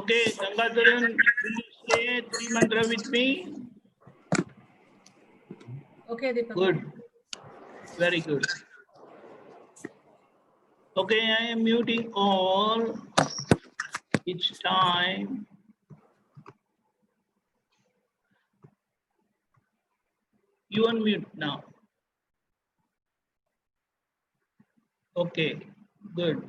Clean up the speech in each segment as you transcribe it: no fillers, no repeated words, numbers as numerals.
Okay, Gangadharan, will you say three mantra with me? Okay, Deepak. Good. Very good. Okay, I am muting all. It's time. You unmute now. Okay, good.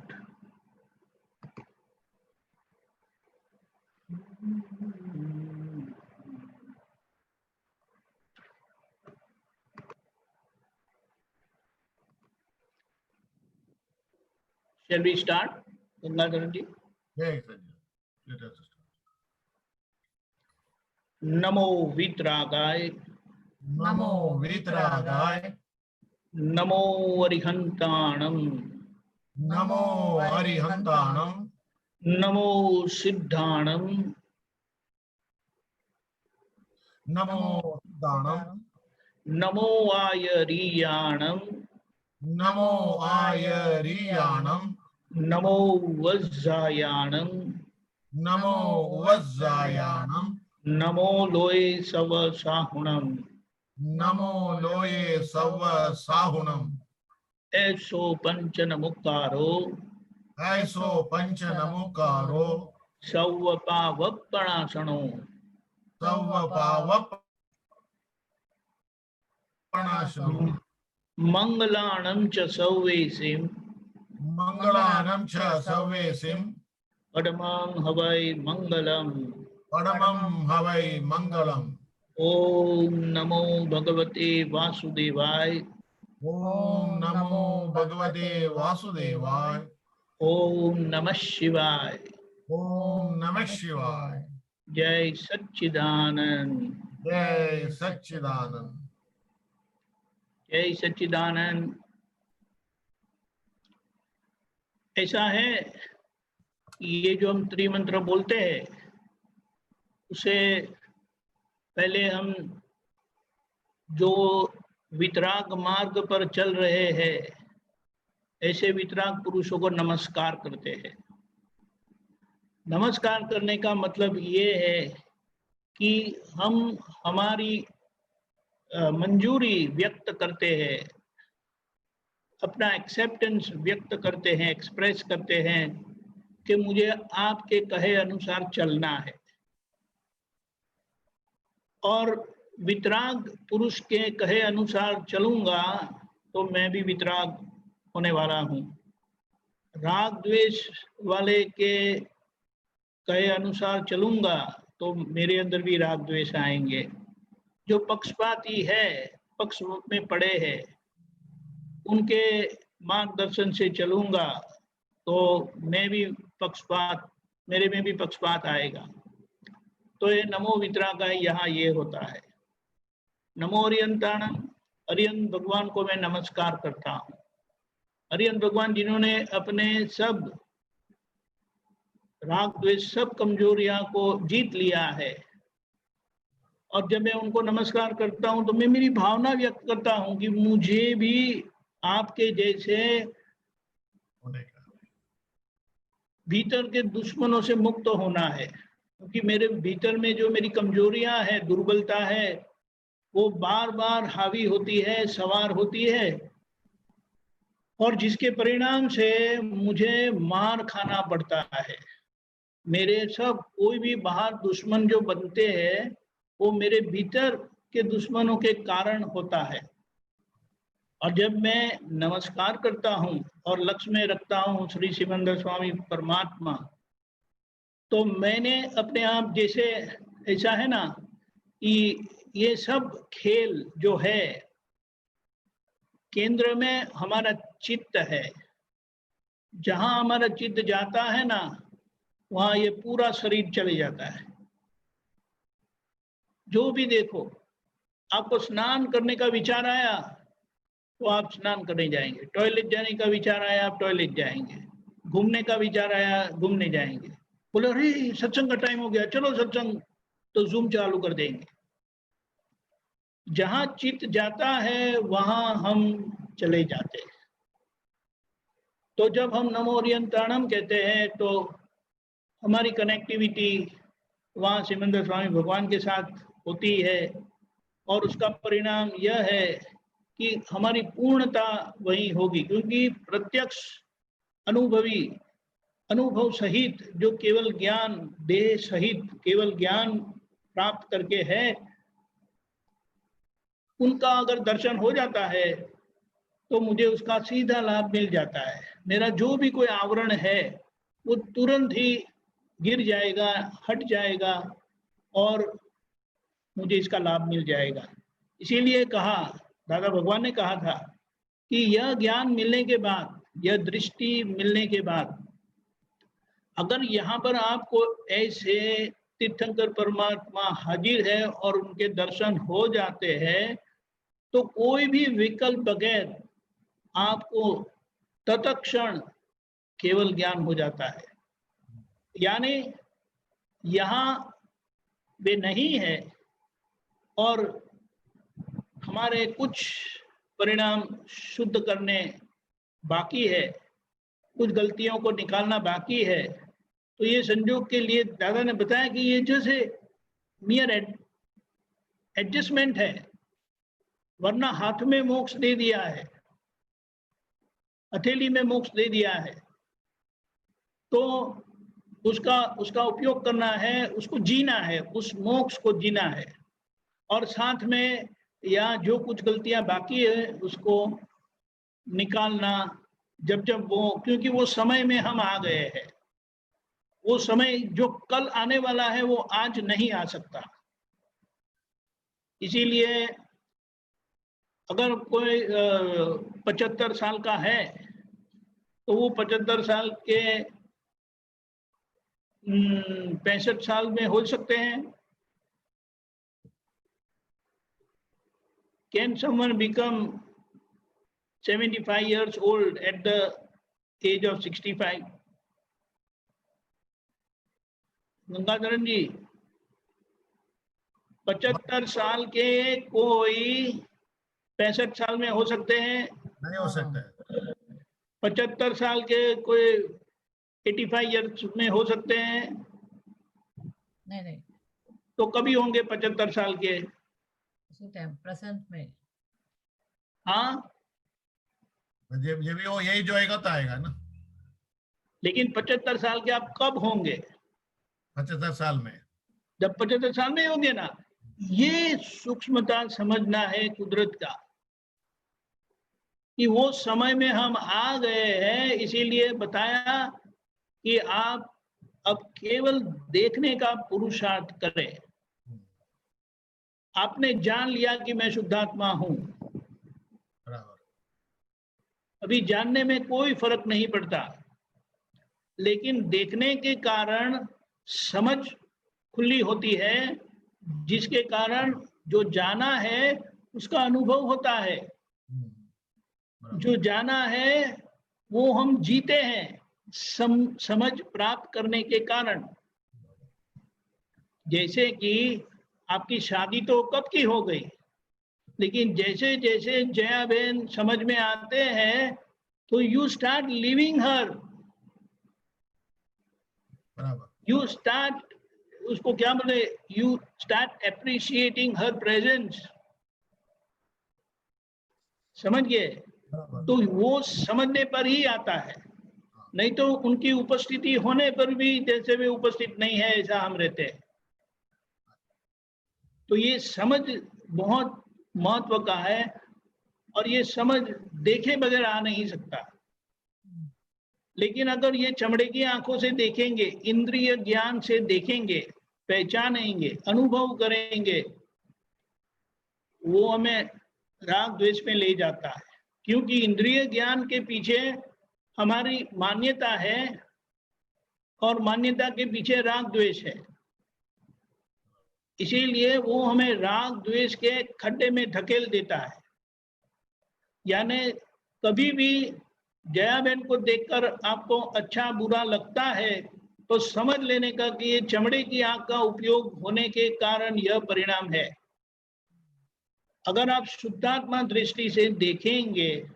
Shall we start, Gangadharan ji? Yes, let us start. Namo Vitragay, Namo Vitragay, Namo Arihantanam, Namo Arihantanam, Namo Siddhanam, Namo Danam, Namo Ayariyanam, Namo Ayariyanam, Namo Vajjayanam, Namo Vajjayanam, Namo Loe Sava Sahunam. Namo Loye Sava Sahunam, ऐसो पंचन मुक्तारो Aiso Panchanamukaro, सौवपावपणासनो Savapavap Panashano, मंगलाणं च सौवेसिं Mangalanam Cha Savesim, पदमं हवै मंगलम् Padamam Havai Mangalam. ओम नमो भगवते वासुदेवाय Om Namo Bhagavate Vasudevaya. ओम नमः शिवाय Om Namah Shivaya. जय सच्चिदानंद Jai Satchidanand. जय सच्चिदानंद। ऐसा है, ये जो हम त्रिमंत्र बोलते हैं उसे पहले हम जो वितराग मार्ग पर चल रहे हैं ऐसे वितराग पुरुषों को नमस्कार करते हैं। नमस्कार करने का मतलब ये है कि हम हमारी मंजूरी व्यक्त करते हैं, अपना एक्सेप्टेंस व्यक्त करते हैं, एक्सप्रेस करते हैं कि मुझे आपके कहे अनुसार चलना है। और वितराग पुरुष के कहे अनुसार चलूंगा तो मैं भी वितराग होने वाला हूँ। राग द्वेष वाले के कहे अनुसार चलूंगा तो मेरे अंदर भी राग द्वेष आएंगे। जो पक्षपाती है, पक्ष में पड़े हैं, उनके मार्गदर्शन से चलूंगा तो मैं भी पक्षपात, मेरे में भी पक्षपात आएगा। तो ये नमो वितरागाय यहाँ ये होता है। नमो अरियंताणम, अरियंत भगवान को मैं नमस्कार करता हूँ। अरियंत भगवान जिन्होंने अपने सब राग द्वेष सब कमजोरियां को जीत लिया है। और जब मैं उनको नमस्कार करता हूँ तो मैं मेरी भावना व्यक्त करता हूँ कि मुझे भी आपके जैसे भीतर के दुश्मनों से मुक्त होना है, क्योंकि मेरे भीतर में जो मेरी कमजोरियां है, दुर्बलता है, वो बार बार हावी होती है, सवार होती है, और जिसके परिणाम से मुझे मार खाना पड़ता है। मेरे सब कोई भी बाहर दुश्मन जो बनते हैं वो मेरे भीतर के दुश्मनों के कारण होता है। और जब मैं नमस्कार करता हूँ और लक्ष्य में रखता हूँ श्री सिमंदर स्वामी परमात्मा, तो मैंने अपने आप जैसे, ऐसा है ना कि ये सब खेल जो है, केंद्र में हमारा चित्त है। जहां हमारा चित्त जाता है ना, वहां ये पूरा शरीर चले जाता है। जो भी देखो, आपको स्नान करने का विचार आया तो आप स्नान करने जाएंगे, टॉयलेट जाने का विचार आया आप टॉयलेट जाएंगे, घूमने का विचार आया घूमने जाएंगे। बोले अरे सत्संग का टाइम हो गया, चलो सत्संग, तो जूम चालू कर देंगे। जहां चित्त जाता है वहां हम चले जाते हैं। तो जब हम नमो अरियंताणम कहते हैं तो हमारी कनेक्टिविटी वहाँ सिमंदर स्वामी भगवान के साथ होती है, और उसका परिणाम यह है कि हमारी पूर्णता वही होगी, क्योंकि प्रत्यक्ष अनुभवी, अनुभव सहित जो केवल ज्ञान, देह सहित केवल ज्ञान प्राप्त करके है, उनका अगर दर्शन हो जाता है तो मुझे उसका सीधा लाभ मिल जाता है। मेरा जो भी कोई आवरण है वो तुरंत ही गिर जाएगा, हट जाएगा, और मुझे इसका लाभ मिल जाएगा। इसीलिए कहा, दादा भगवान ने कहा था कि यह ज्ञान मिलने के बाद, यह दृष्टि मिलने के बाद, अगर यहाँ पर आपको ऐसे तीर्थंकर परमात्मा हाजिर है और उनके दर्शन हो जाते हैं, तो कोई भी विकल्प बगैर आपको तत्क्षण केवल ज्ञान हो जाता है। यानी यहाँ वे नहीं है और हमारे कुछ परिणाम शुद्ध करने बाकी है, कुछ गलतियों को निकालना बाकी है। तो ये संयोग के लिए दादा ने बताया कि ये जैसे मियर एडजस्टमेंट है, वरना हाथ में मोक्ष दे दिया है, हथेली में मोक्ष दे दिया है, तो उसका उपयोग करना है, उसको जीना है, उस मोक्ष को जीना है, और साथ में या जो कुछ गलतियां बाकी है उसको निकालना जब वो, क्योंकि वो समय में हम आ गए हैं, वो समय जो कल आने वाला है वो आज नहीं आ सकता। इसीलिए अगर कोई 75 साल का है तो वो 75 साल के 65 साल में हो सकते हैं। Can someone become 75 years old at the age of 65? Gangadharan जी, 75 साल के कोई 65 साल में हो सकते हैं? नहीं हो सकता है। 75 साल के कोई 85 ईयर्स में हो सकते हैं? नहीं। तो कभी होंगे 75 साल के? उसी टाइम प्रेजेंट में। हाँ, जब भी वो यही जो आएगा तो आएगा ना। लेकिन 75 साल के आप कब होंगे? 75 साल में। जब 75 साल में होंगे ना। ये सूक्ष्मता समझना है कुदरत का, कि वो समय में हम आ गए हैं। इसीलिए बताया कि आप अब केवल देखने का पुरुषार्थ करें। आपने जान लिया कि मैं शुद्धात्मा हूं, अभी जानने में कोई फर्क नहीं पड़ता, लेकिन देखने के कारण समझ खुली होती है, जिसके कारण जो जाना है उसका अनुभव होता है। जो जाना है वो हम जीते हैं समझ प्राप्त करने के कारण। जैसे कि आपकी शादी तो कब की हो गई, लेकिन जैसे जैसे जया बहन समझ में आते हैं तो you start living her, you start, उसको क्या बोले, you start appreciating her presence. समझ गए? तो वो समझने पर ही आता है, नहीं तो उनकी उपस्थिति होने पर भी जैसे वे उपस्थित नहीं है ऐसा हम रहते हैं। तो ये समझ बहुत महत्व का है, और ये समझ देखे बगैर आ नहीं सकता। लेकिन अगर ये चमड़े की आंखों से देखेंगे, इंद्रिय ज्ञान से देखेंगे, पहचानेंगे, अनुभव करेंगे, वो हमें राग द्वेष में ले जाता है। क्योंकि इंद्रिय ज्ञान के पीछे हमारी मान्यता है, और मान्यता के पीछे राग द्वेष है। इसीलिए वो हमें राग द्वेष के खड्डे में धकेल देता है। यानी कभी भी जया बहन को देखकर आपको अच्छा बुरा लगता है तो समझ लेने का कि ये चमड़े की आंख का उपयोग होने के कारण यह परिणाम है। अगर आप शुद्धात्मा दृष्टि से देखेंगे,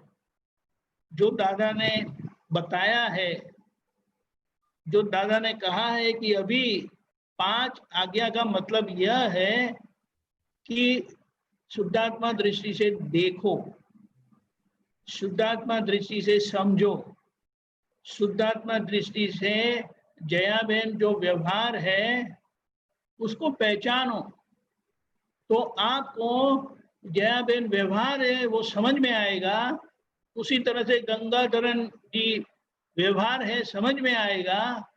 जो दादा ने बताया है जो दादा ने कहा है कि अभी 5 आज्ञा का मतलब यह है कि शुद्धात्मा दृष्टि से देखो, शुद्धात्मा दृष्टि से समझो, शुद्धात्मा दृष्टि से जया बहन जो व्यवहार है उसको पहचानो। तो आपको जया बहन व्यवहार है वो समझ में आएगा, उसी तरह से गंगाधरन जी व्यवहार है समझ में आएगा।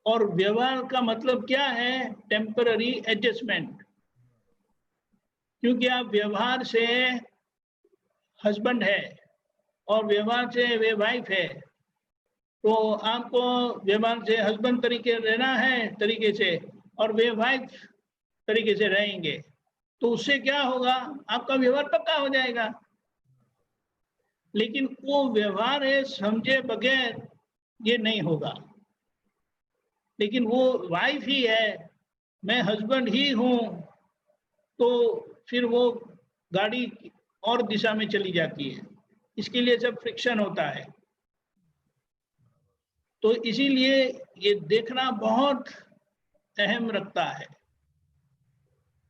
और व्यवहार का मतलब क्या है? Temporary adjustment. क्योंकि आप व्यवहार से हस्बैंड है और व्यवहार से वे वाइफ है, तो आपको व्यवहार से हस्बैंड तरीके रहना है तरीके से, और वे वाइफ तरीके से रहेंगे, तो उससे क्या होगा? आपका व्यवहार पक्का हो जाएगा। लेकिन वो व्यवहार है समझे बगैर ये नहीं होगा। लेकिन वो वाइफ ही है, मैं हस्बैंड ही हूं, तो फिर वो गाड़ी और दिशा में चली जाती है। इसके लिए सब फ्रिक्शन होता है। तो इसीलिए ये देखना बहुत अहम रखता है,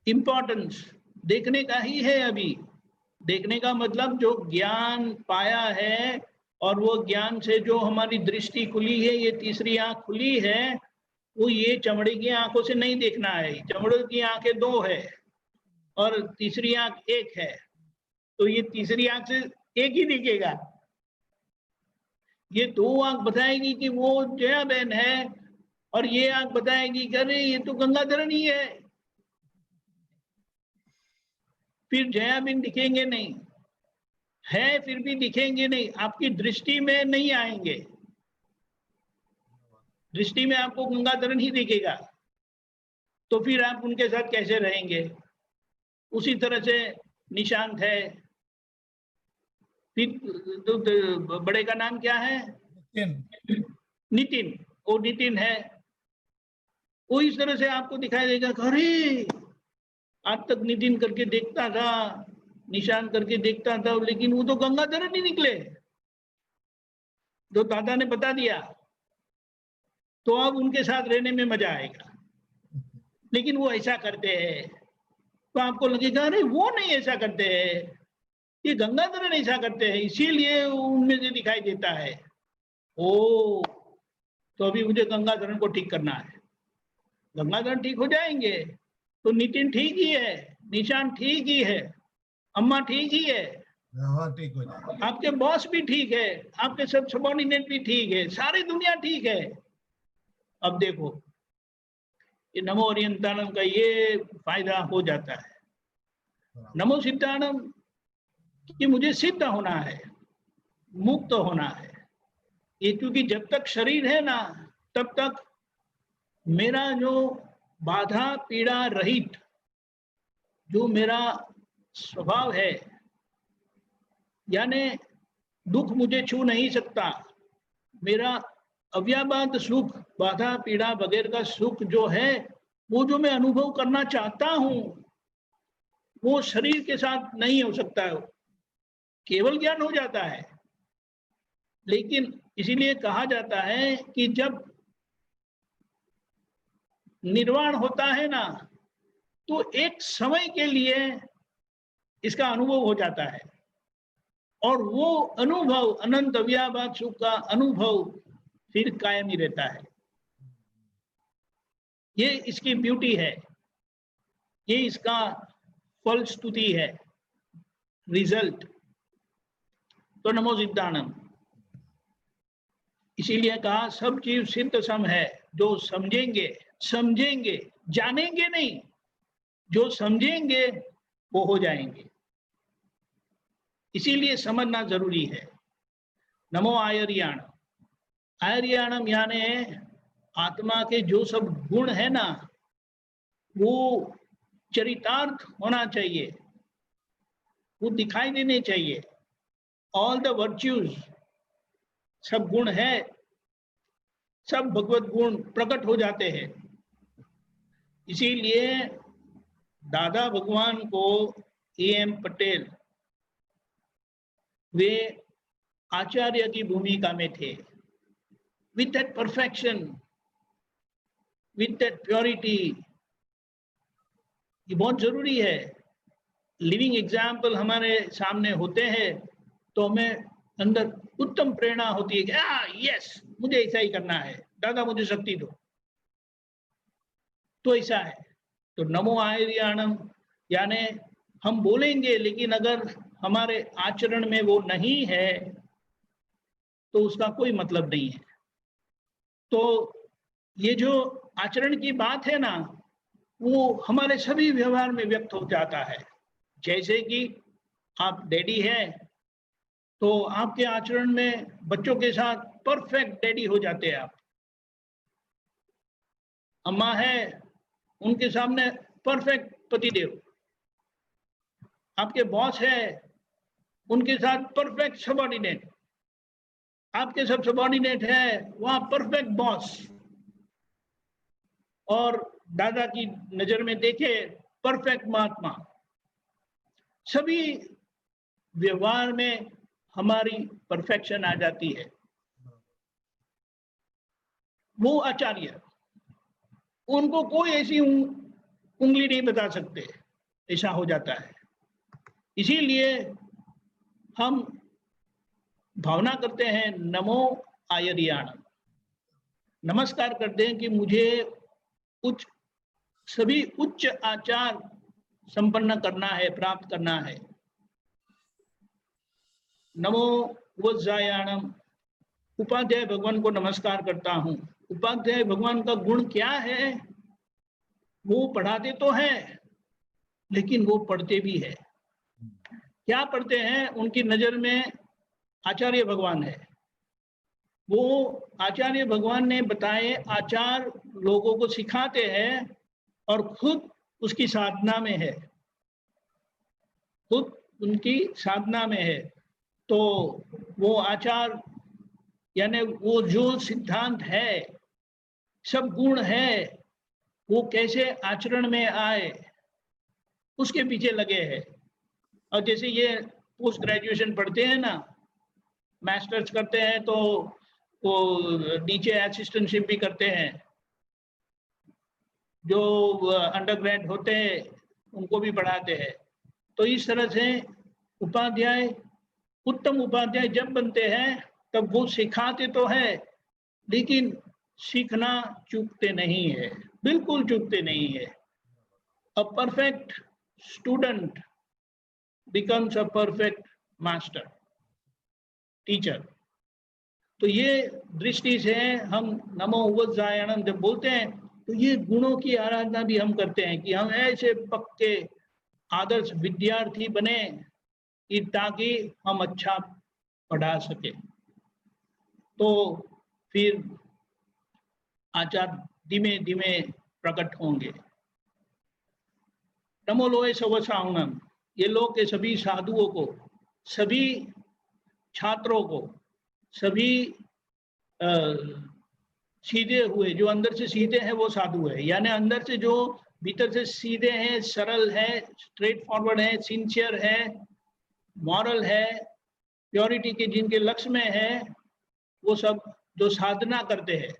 इम्पोर्टेंस देखने का ही है। अभी देखने का मतलब जो ज्ञान पाया है और वो ज्ञान से जो हमारी दृष्टि खुली है, ये तीसरी आंख खुली है, वो ये चमड़े की आंखों से नहीं देखना है। चमड़े की आंखें 2 है और तीसरी आंख 1 है, तो ये तीसरी आंख से एक ही दिखेगा। ये 2 आंख बताएगी कि वो जया बहन है, और ये आंख बताएगी कि अरे ये तो गंगाधरन ही है। फिर जया बहन दिखेंगे नहीं, है फिर भी दिखेंगे नहीं, आपकी दृष्टि में नहीं आएंगे। दृष्टि में आपको गंगाधरन ही दिखेगा, तो फिर आप उनके साथ कैसे रहेंगे? उसी तरह से निशांत है। फिर तो बड़े का नाम क्या है? नितिन। वो नितिन है, वो इस तरह से आपको दिखाई देगा, अरे आज तक नितिन करके देखता था, निशान करके देखता था, लेकिन वो तो गंगाधरन ही निकले। जो दादा ने बता दिया, तो अब उनके साथ रहने में मजा आएगा। लेकिन वो ऐसा करते हैं, तो आपको लगेगा अरे वो नहीं ऐसा करते हैं, ये गंगाधरन ऐसा करते हैं, इसीलिए उनमें से दिखाई देता है। ओ, तो अभी मुझे गंगाधरन को ठीक करना है। गंगाधरन ठीक हो जाएंगे तो नितिन ठीक ही है, निशान ठीक ही है, अम्मा ठीक ही है, ठीक हो जाएगा, आपके बॉस भी ठीक है, आपके सब सबॉर्डिनेट भी ठीक है, सारी दुनिया ठीक है। अब देखो ये नमो ओरियंतानम का ये फायदा हो जाता है। नमो सिद्धानम कि मुझे सिद्ध होना है, मुक्त होना है। ये क्योंकि जब तक शरीर है ना, तब तक मेरा जो बाधा पीड़ा रहित जो मेरा स्वभाव है, यानी दुख मुझे छू नहीं सकता, मेरा अव्याबाद सुख, बाधा पीड़ा वगैरह का सुख जो है, वो जो मैं अनुभव करना चाहता हूं, वो शरीर के साथ नहीं हो सकता है। केवल ज्ञान हो जाता है। लेकिन इसीलिए कहा जाता है कि जब निर्वाण होता है ना, तो एक समय के लिए इसका अनुभव हो जाता है, और वो अनुभव अनंत अव्याभात सुख का अनुभव फिर कायम ही रहता है। ये इसकी ब्यूटी है, ये इसका फलस्तुति है, रिजल्ट। तो नमो सिद्धानम। इसीलिए कहा सब चीज सिद्ध सम है, जो समझेंगे, समझेंगे, जानेंगे नहीं, जो समझेंगे वो हो जाएंगे। इसीलिए समझना जरूरी है। नमो आयर्याणम। आयर्याणम यानी आत्मा के जो सब गुण है ना, वो चरितार्थ होना चाहिए, वो दिखाई देने चाहिए। ऑल द वर्च्यूज, सब गुण है, सब भगवत गुण प्रकट हो जाते हैं। इसीलिए दादा भगवान को एम पटेल वे आचार्य की भूमिका में थे। with that perfection, with that purity. ये बहुत जरूरी है। लिविंग एग्जाम्पल हमारे सामने होते हैं तो हमें अंदर उत्तम प्रेरणा होती है कि यस, मुझे ऐसा ही करना है, दादा मुझे शक्ति दो। तो ऐसा है। तो नमो आयर्याणम यानी हम बोलेंगे, लेकिन अगर हमारे आचरण में वो नहीं है तो उसका कोई मतलब नहीं है। तो ये जो आचरण की बात है ना, वो हमारे सभी व्यवहार में व्यक्त हो जाता है। जैसे कि आप डैडी हैं तो आपके आचरण में बच्चों के साथ परफेक्ट डैडी हो जाते हैं आप। अम्मा है, उनके सामने परफेक्ट पतिदेव। आपके बॉस है, उनके साथ परफेक्ट सबऑर्डिनेट। आपके सब सबऑर्डिनेट है, वहां परफेक्ट बॉस। और दादा की नजर में देखे परफेक्ट महात्मा। सभी व्यवहार में हमारी परफेक्शन आ जाती है। वो आचार्य, उनको कोई ऐसी उंगली नहीं बता सकते, ऐसा हो जाता है। इसीलिए हम भावना करते हैं नमो आयर्याणम, नमस्कार करते हैं कि मुझे सभी उच्च आचार संपन्न करना है, प्राप्त करना है। नमो वज्रायाणम, उपाध्याय भगवान को नमस्कार करता हूँ। उपाध्याय भगवान का गुण क्या है? वो पढ़ाते तो हैं लेकिन वो पढ़ते भी है। क्या पढ़ते हैं? उनकी नजर में आचार्य भगवान है। वो आचार्य भगवान ने बताए आचार लोगों को सिखाते हैं और खुद उसकी साधना में है, खुद उनकी साधना में है। तो वो आचार यानी वो जो सिद्धांत है, सब गुण है, वो कैसे आचरण में आए उसके पीछे लगे हैं। और जैसे ये पोस्ट ग्रेजुएशन पढ़ते हैं ना, मास्टर्स करते हैं, तो वो नीचे असिस्टेंटशिप भी करते हैं। जो अंडर ग्रेड होते हैं उनको भी पढ़ाते हैं। तो इस तरह से उपाध्याय, उत्तम उपाध्याय जब बनते हैं तब वो सिखाते तो है लेकिन सीखना चूकते नहीं है, बिल्कुल चूकते नहीं है। A perfect student becomes a perfect master, teacher. तो ये दृष्टि से हम नमो वज्रायणम जब बोलते हैं तो ये गुणों की आराधना भी हम करते हैं कि हम ऐसे पक्के आदर्श विद्यार्थी बने कि ताकि हम अच्छा पढ़ा सके। तो फिर आचार धीमे धीमे प्रकट होंगे। नमो लोए सवसाहुनम, ये लोग के सभी साधुओं को, सभी छात्रों को, सभी सीधे हुए, जो अंदर से सीधे हैं वो साधु है। यानी अंदर से जो भीतर से सीधे हैं, सरल है, स्ट्रेट फॉरवर्ड है, सिंसियर है, मॉरल है, प्योरिटी के जिनके लक्ष्य में है, वो सब जो साधना करते हैं।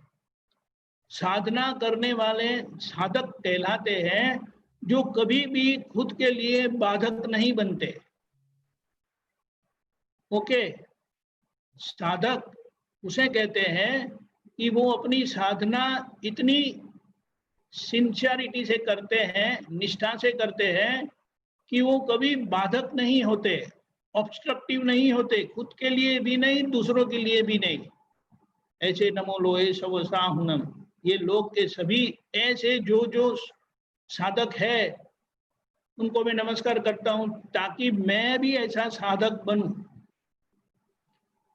साधना करने वाले साधक कहलाते हैं जो कभी भी खुद के लिए बाधक नहीं बनते। ओके, साधक उसे कहते हैं कि वो अपनी साधना इतनी सिंसियरिटी से करते हैं, निष्ठा से करते हैं कि वो कभी बाधक नहीं होते, ऑब्स्ट्रक्टिव नहीं होते, खुद के लिए भी नहीं, दूसरों के लिए भी नहीं। ऐसे नमो लोए सवसाहुनम, ये लोग के सभी ऐसे जो जो साधक है उनको मैं नमस्कार करता हूं ताकि मैं भी ऐसा साधक बनूं।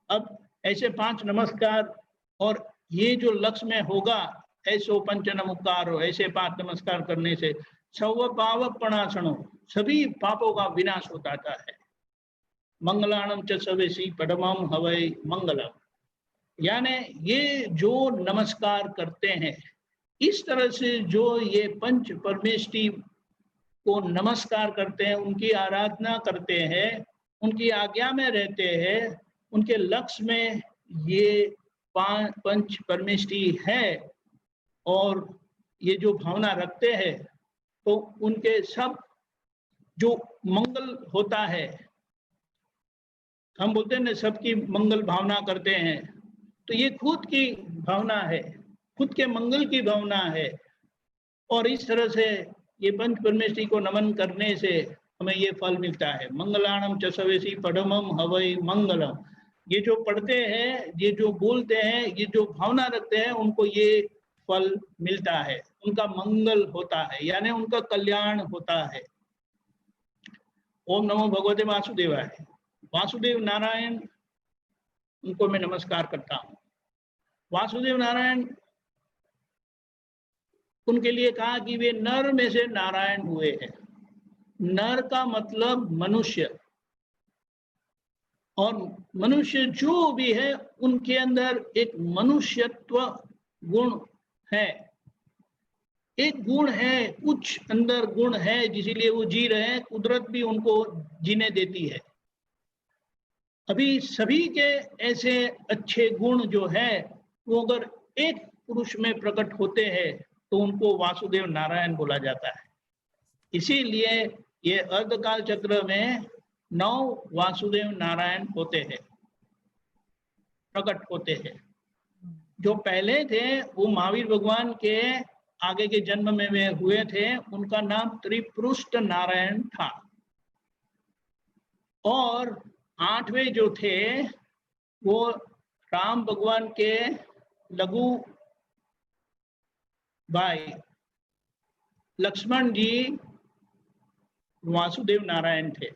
अब ऐसे 5 नमस्कार, और ये जो लक्ष्य में होगा, ऐसो पंच नमस्कार हो, ऐसे 5 नमस्कार करने से सर्व पावक प्रणाशनो, सभी पापों का विनाश हो जाता है। मंगलाणम च सवेसी परमम हवै मंगलम, यानी ये जो नमस्कार करते हैं, इस तरह से जो ये पंच परमेष्टि को नमस्कार करते हैं, उनकी आराधना करते हैं, उनकी आज्ञा में रहते हैं, उनके लक्ष्य में ये पंच परमेष्ठी है और ये जो भावना रखते हैं तो उनके सब जो मंगल होता है, हम बोलते हैं ना सबकी मंगल भावना करते हैं, तो ये खुद की भावना है, खुद के मंगल की भावना है। और इस तरह से ये पंच परमेष्ठी को नमन करने से हमें ये फल मिलता है। मंगलाणम च सवेसी पढ़मम हवै मंगलम। ये जो पढ़ते हैं, ये जो बोलते हैं, ये जो भावना रखते हैं, उनको ये फल मिलता है, उनका मंगल होता है, यानी उनका कल्याण होता है। ओम नमो भगवते वासुदेवाय। वासुदेव नारायण, उनको मैं नमस्कार करता हूँ। वासुदेव नारायण, उनके लिए कहा कि वे नर में से नारायण हुए हैं। नर का मतलब मनुष्य, और मनुष्य जो भी है उनके अंदर एक मनुष्यत्व गुण है, एक गुण है, कुछ अंदर गुण है, इसीलिए वो जी रहे हैं, कुदरत भी उनको जीने देती है। अभी सभी के ऐसे अच्छे गुण जो है वो अगर एक पुरुष में प्रकट होते हैं तो उनको वासुदेव नारायण बोला जाता है। इसीलिए ये अर्धकाल चक्र में 9 वासुदेव नारायण होते हैं, प्रकट होते हैं। जो पहले थे वो महावीर भगवान के आगे के जन्म में वे हुए थे, उनका नाम त्रिपुरुष नारायण था। और 8वें जो थे वो राम भगवान के लघु भाई लक्ष्मण जी वासुदेव नारायण थे।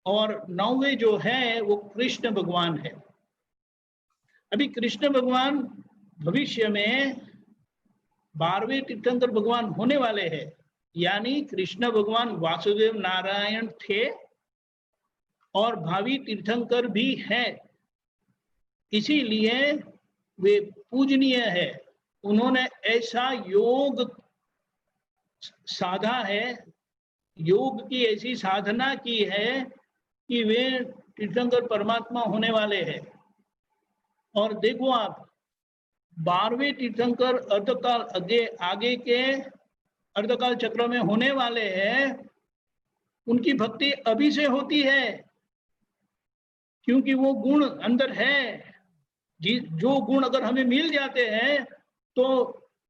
और 9वें जो है वो कृष्ण भगवान है। अभी कृष्ण भगवान भविष्य में 12वें तीर्थंकर भगवान होने वाले हैं, यानी कृष्ण भगवान वासुदेव नारायण थे और भावी तीर्थंकर भी है, इसीलिए वे पूजनीय है। उन्होंने ऐसा योग साधा है, योग की ऐसी साधना की है कि वे तीर्थंकर परमात्मा होने वाले हैं। और देखो आप, 12वें तीर्थंकर अर्धकाल आगे के अर्धकाल चक्र में होने वाले हैं, उनकी भक्ति अभी से होती है, क्योंकि वो गुण अंदर है। जो गुण अगर हमें मिल जाते हैं तो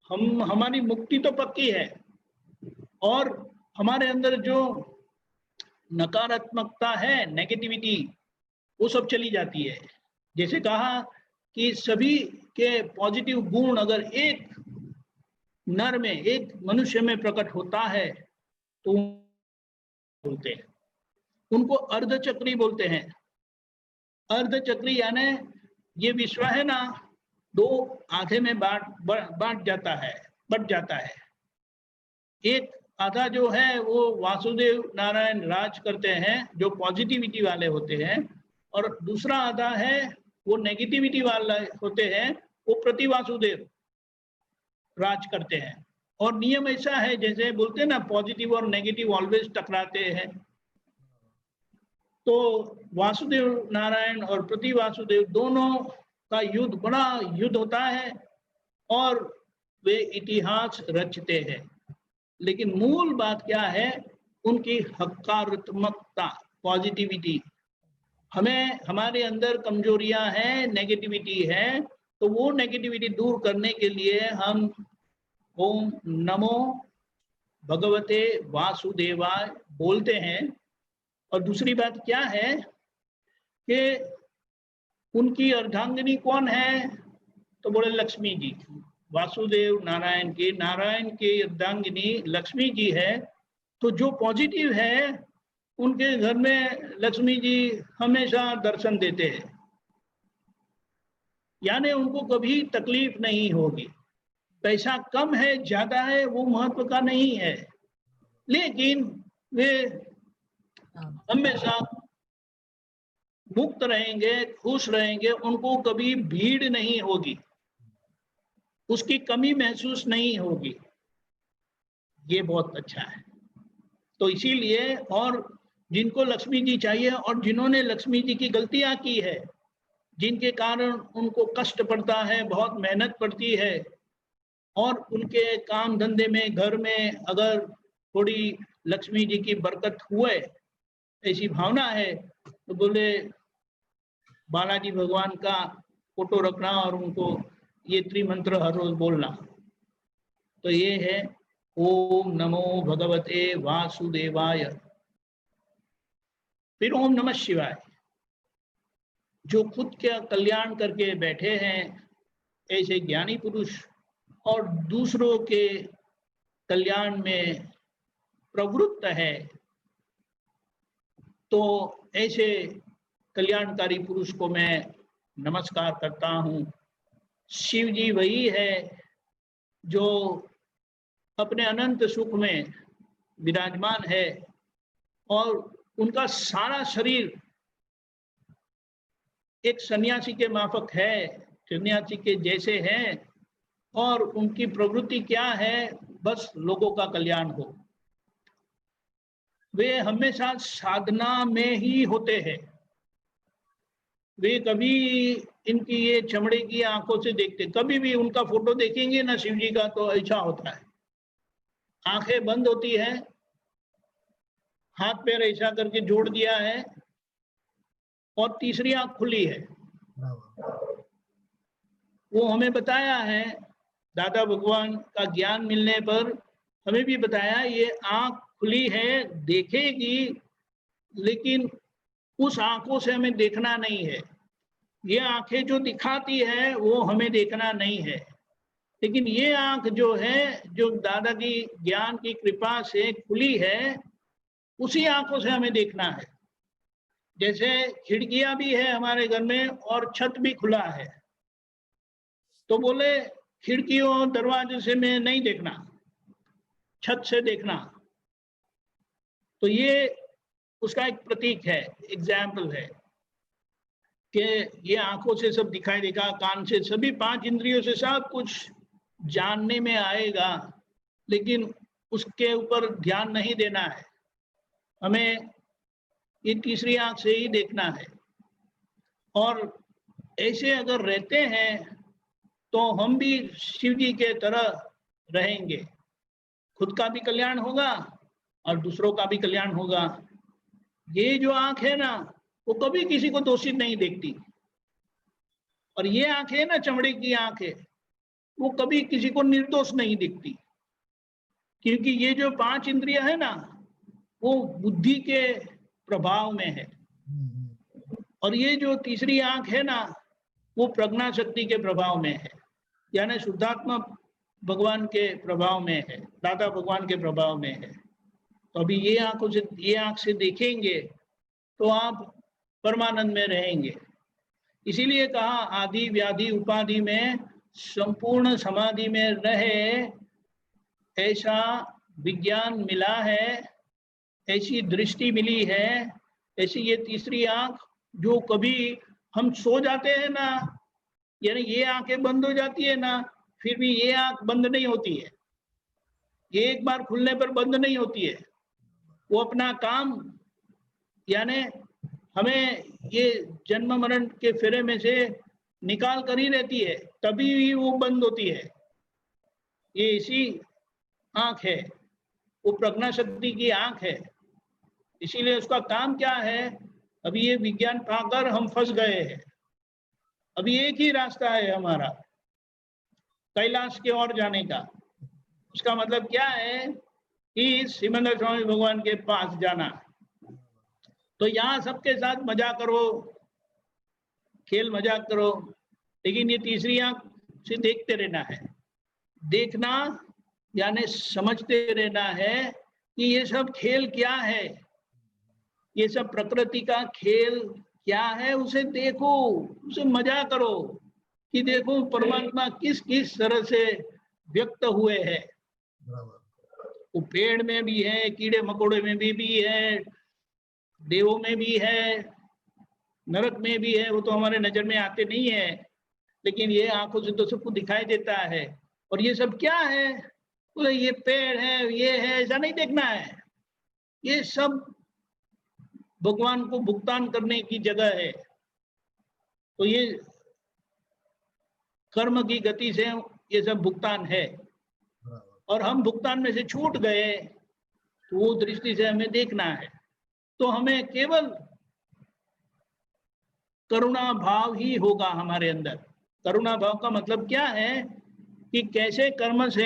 हमारी मुक्ति तो पक्की है, और हमारे अंदर जो नकारात्मकता है, नेगेटिविटी, वो सब चली जाती है। जैसे कहा कि सभी के पॉजिटिव गुण अगर एक नर में, एक मनुष्य में प्रकट होता है तो बोलते हैं, उनको अर्धचक्री बोलते हैं। अर्धचक्री यानी ये विश्व है ना, 2 आधे में बांट जाता है, बट जाता है। एक आधा जो है वो वासुदेव नारायण राज करते हैं, जो पॉजिटिविटी वाले होते हैं, और दूसरा आधा है वो नेगेटिविटी वाले होते हैं, वो प्रति वासुदेव राज करते हैं। और नियम ऐसा है, जैसे बोलते हैं ना, पॉजिटिव और नेगेटिव ऑलवेज टकराते हैं। तो वासुदेव नारायण और प्रति वासुदेव दोनों का युद्ध, बड़ा युद्ध होता है, और वे इतिहास रचते हैं। लेकिन मूल बात क्या है, उनकी हकारात्मकता, पॉजिटिविटी। हमें, हमारे अंदर कमजोरियां हैं, नेगेटिविटी है, तो वो नेगेटिविटी दूर करने के लिए हम ओम नमो भगवते वासुदेवाय बोलते हैं। और दूसरी बात क्या है कि उनकी अर्धांगिनी कौन है, तो बोले लक्ष्मी जी। वासुदेव नारायण की अर्धांगिनी लक्ष्मी जी है। तो जो पॉजिटिव है उनके घर में लक्ष्मी जी हमेशा दर्शन देते हैं, यानी उनको कभी तकलीफ नहीं होगी। पैसा कम है ज्यादा है वो महत्व का नहीं है, लेकिन वे हमेशा मुक्त रहेंगे, खुश रहेंगे, उनको कभी भीड़ नहीं होगी, उसकी कमी महसूस नहीं होगी। ये बहुत अच्छा है। तो इसीलिए, और जिनको लक्ष्मी जी चाहिए और जिन्होंने लक्ष्मी जी की गलतियां की है, जिनके कारण उनको कष्ट पड़ता है, बहुत मेहनत पड़ती है, और उनके काम धंधे में, घर में अगर थोड़ी लक्ष्मी जी की बरकत हुए, ऐसी भावना है, तो बोले बालाजी भगवान का फोटो रखना और उनको ये त्रिमंत्र हर रोज बोलना। तो ये है ओम नमो भगवते वासुदेवाय। फिर ओम नमः शिवाय। जो खुद का कल्याण करके बैठे हैं ऐसे ज्ञानी पुरुष और दूसरों के कल्याण में प्रवृत्त है, तो ऐसे कल्याणकारी पुरुष को मैं नमस्कार करता हूँ। शिव जी वही है जो अपने अनंत सुख में विराजमान है और उनका सारा शरीर एक सन्यासी के माफक है, सन्यासी के जैसे हैं, और उनकी प्रवृत्ति क्या है, बस लोगों का कल्याण हो। वे हमेशा साधना में ही होते हैं। वे कभी इनकी ये चमड़े की आंखों से देखते, कभी भी उनका फोटो देखेंगे ना शिव जी का, तो ऐसा होता है, आंखें बंद होती है, हाथ पैर ऐसा करके जोड़ दिया है और तीसरी आंख खुली है। वो हमें बताया है, दादा भगवान का ज्ञान मिलने पर हमें भी बताया, ये आंख खुली है, देखेगी, लेकिन उस आंखों से हमें देखना नहीं है। ये आंखें जो दिखाती है वो हमें देखना नहीं है, लेकिन ये आंख जो है, जो दादा की ज्ञान की कृपा से खुली है, उसी आंखों से हमें देखना है। जैसे खिड़कियां भी है हमारे घर में और छत भी खुला है, तो बोले खिड़कियों दरवाजे से में नहीं देखना, छत से देखना। तो ये उसका एक प्रतीक है, एग्जाम्पल है कि ये आंखों से सब दिखाई देगा, कान से, सभी 5 इंद्रियों से सब कुछ जानने में आएगा, लेकिन उसके ऊपर ध्यान नहीं देना है। हमें ये तीसरी आंख से ही देखना है। और ऐसे अगर रहते हैं तो हम भी शिव जी के तरह रहेंगे, खुद का भी कल्याण होगा और दूसरों का भी कल्याण होगा। ये जो आंख है ना, वो कभी किसी को दोषित नहीं देखती, और ये आंख है ना, चमड़े की आंख है, वो कभी किसी को निर्दोष नहीं दिखती, क्योंकि ये जो 5 इंद्रिय है ना, वो बुद्धि के प्रभाव में है, और ये जो तीसरी आंख है ना, वो प्रज्ञा शक्ति के प्रभाव में है, यानी शुद्धात्मा भगवान के प्रभाव में है, दादा भगवान के प्रभाव में है। तो अभी ये आंखों से, ये आंख से देखेंगे तो आप परमानंद में रहेंगे। इसीलिए कहा आदि व्याधि उपाधि में संपूर्ण समाधि में रहे, ऐसा विज्ञान मिला है, ऐसी दृष्टि मिली है, ऐसी ये तीसरी आंख, जो कभी हम सो जाते हैं ना, यानी ये आंखें बंद हो जाती है ना, फिर भी ये आंख बंद नहीं होती है, ये एक बार खुलने पर बंद नहीं होती है, वो अपना काम, यानी हमें ये जन्म मरण के फेरे में से निकाल कर ही रहती है, तभी भी वो बंद होती है। ये इसी आंख है, वो प्रज्ञा शक्ति की आंख है। इसीलिए उसका काम क्या है, अभी ये विज्ञान पाकर हम फंस गए हैं। अभी एक ही रास्ता है हमारा, कैलाश की ओर जाने का। उसका मतलब क्या है कि सिमंदर स्वामी भगवान के पास जाना। तो यहाँ सबके साथ मजा करो, खेल मजाक करो, लेकिन ये तीसरी आंख से देखते रहना है। देखना यानी समझते रहना है कि ये सब खेल क्या है, ये सब प्रकृति का खेल क्या है, उसे देखो, उसे मजा करो कि देखो परमात्मा किस किस तरह से व्यक्त हुए हैं। वो पेड़ में भी है, कीड़े मकोड़े में भी है, देवों में भी है, नरक में भी है। वो तो हमारे नजर में आते नहीं है, लेकिन ये आंखों से तो सबको दिखाई देता है। और ये सब क्या है, बोले ये पेड़ है, ये है, ऐसा नहीं देखना है। ये सब भगवान को भुगतान करने की जगह है। तो ये कर्म की गति से ये सब भुगतान है, और हम भुगतान में से छूट गए तो वो दृष्टि से हमें देखना है। तो हमें केवल करुणा भाव ही होगा हमारे अंदर। करुणा भाव का मतलब क्या है कि कैसे कर्म से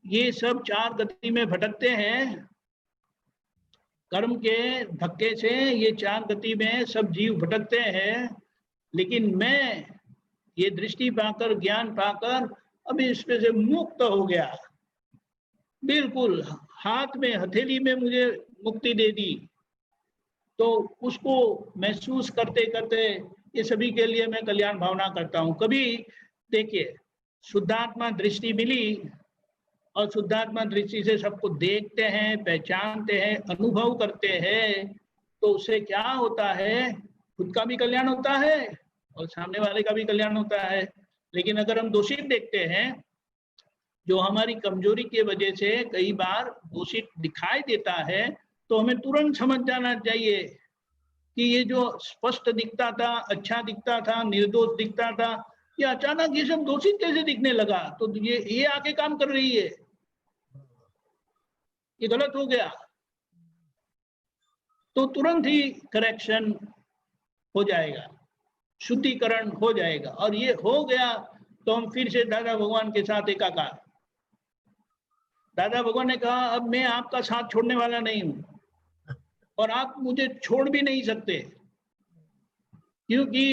ये सब चार गति में भटकते हैं, कर्म के धक्के से ये चार गति में सब जीव भटकते हैं, लेकिन मैं ये दृष्टि पाकर, ज्ञान पाकर अभी इसमें से मुक्त हो गया, बिल्कुल हाथ में, हथेली में मुझे मुक्ति दे दी। तो उसको महसूस करते करते ये सभी के लिए मैं कल्याण भावना करता हूँ। कभी देखिए, शुद्धात्मा दृष्टि मिली और शुद्धात्मा दृष्टि से सबको देखते हैं, पहचानते हैं, अनुभव करते हैं, तो उससे क्या होता है, खुद का भी कल्याण होता है और सामने वाले का भी कल्याण होता है। लेकिन अगर हम दोषी देखते हैं, जो हमारी कमजोरी की वजह से कई बार दोषी दिखाई देता है, तो हमें तुरंत समझ जाना चाहिए कि ये जो स्पष्ट दिखता था, अच्छा दिखता था, निर्दोष दिखता था, ये अचानक ये सब दोषित कैसे दिखने लगा, तो ये आके काम कर रही है, ये गलत हो गया। तो तुरंत ही करेक्शन हो जाएगा, शुद्धिकरण हो जाएगा, और ये हो गया तो हम फिर से दादा भगवान के साथ एकाकार। दादा भगवान ने कहा, अब मैं आपका साथ छोड़ने वाला नहीं हूं और आप मुझे छोड़ भी नहीं सकते, क्योंकि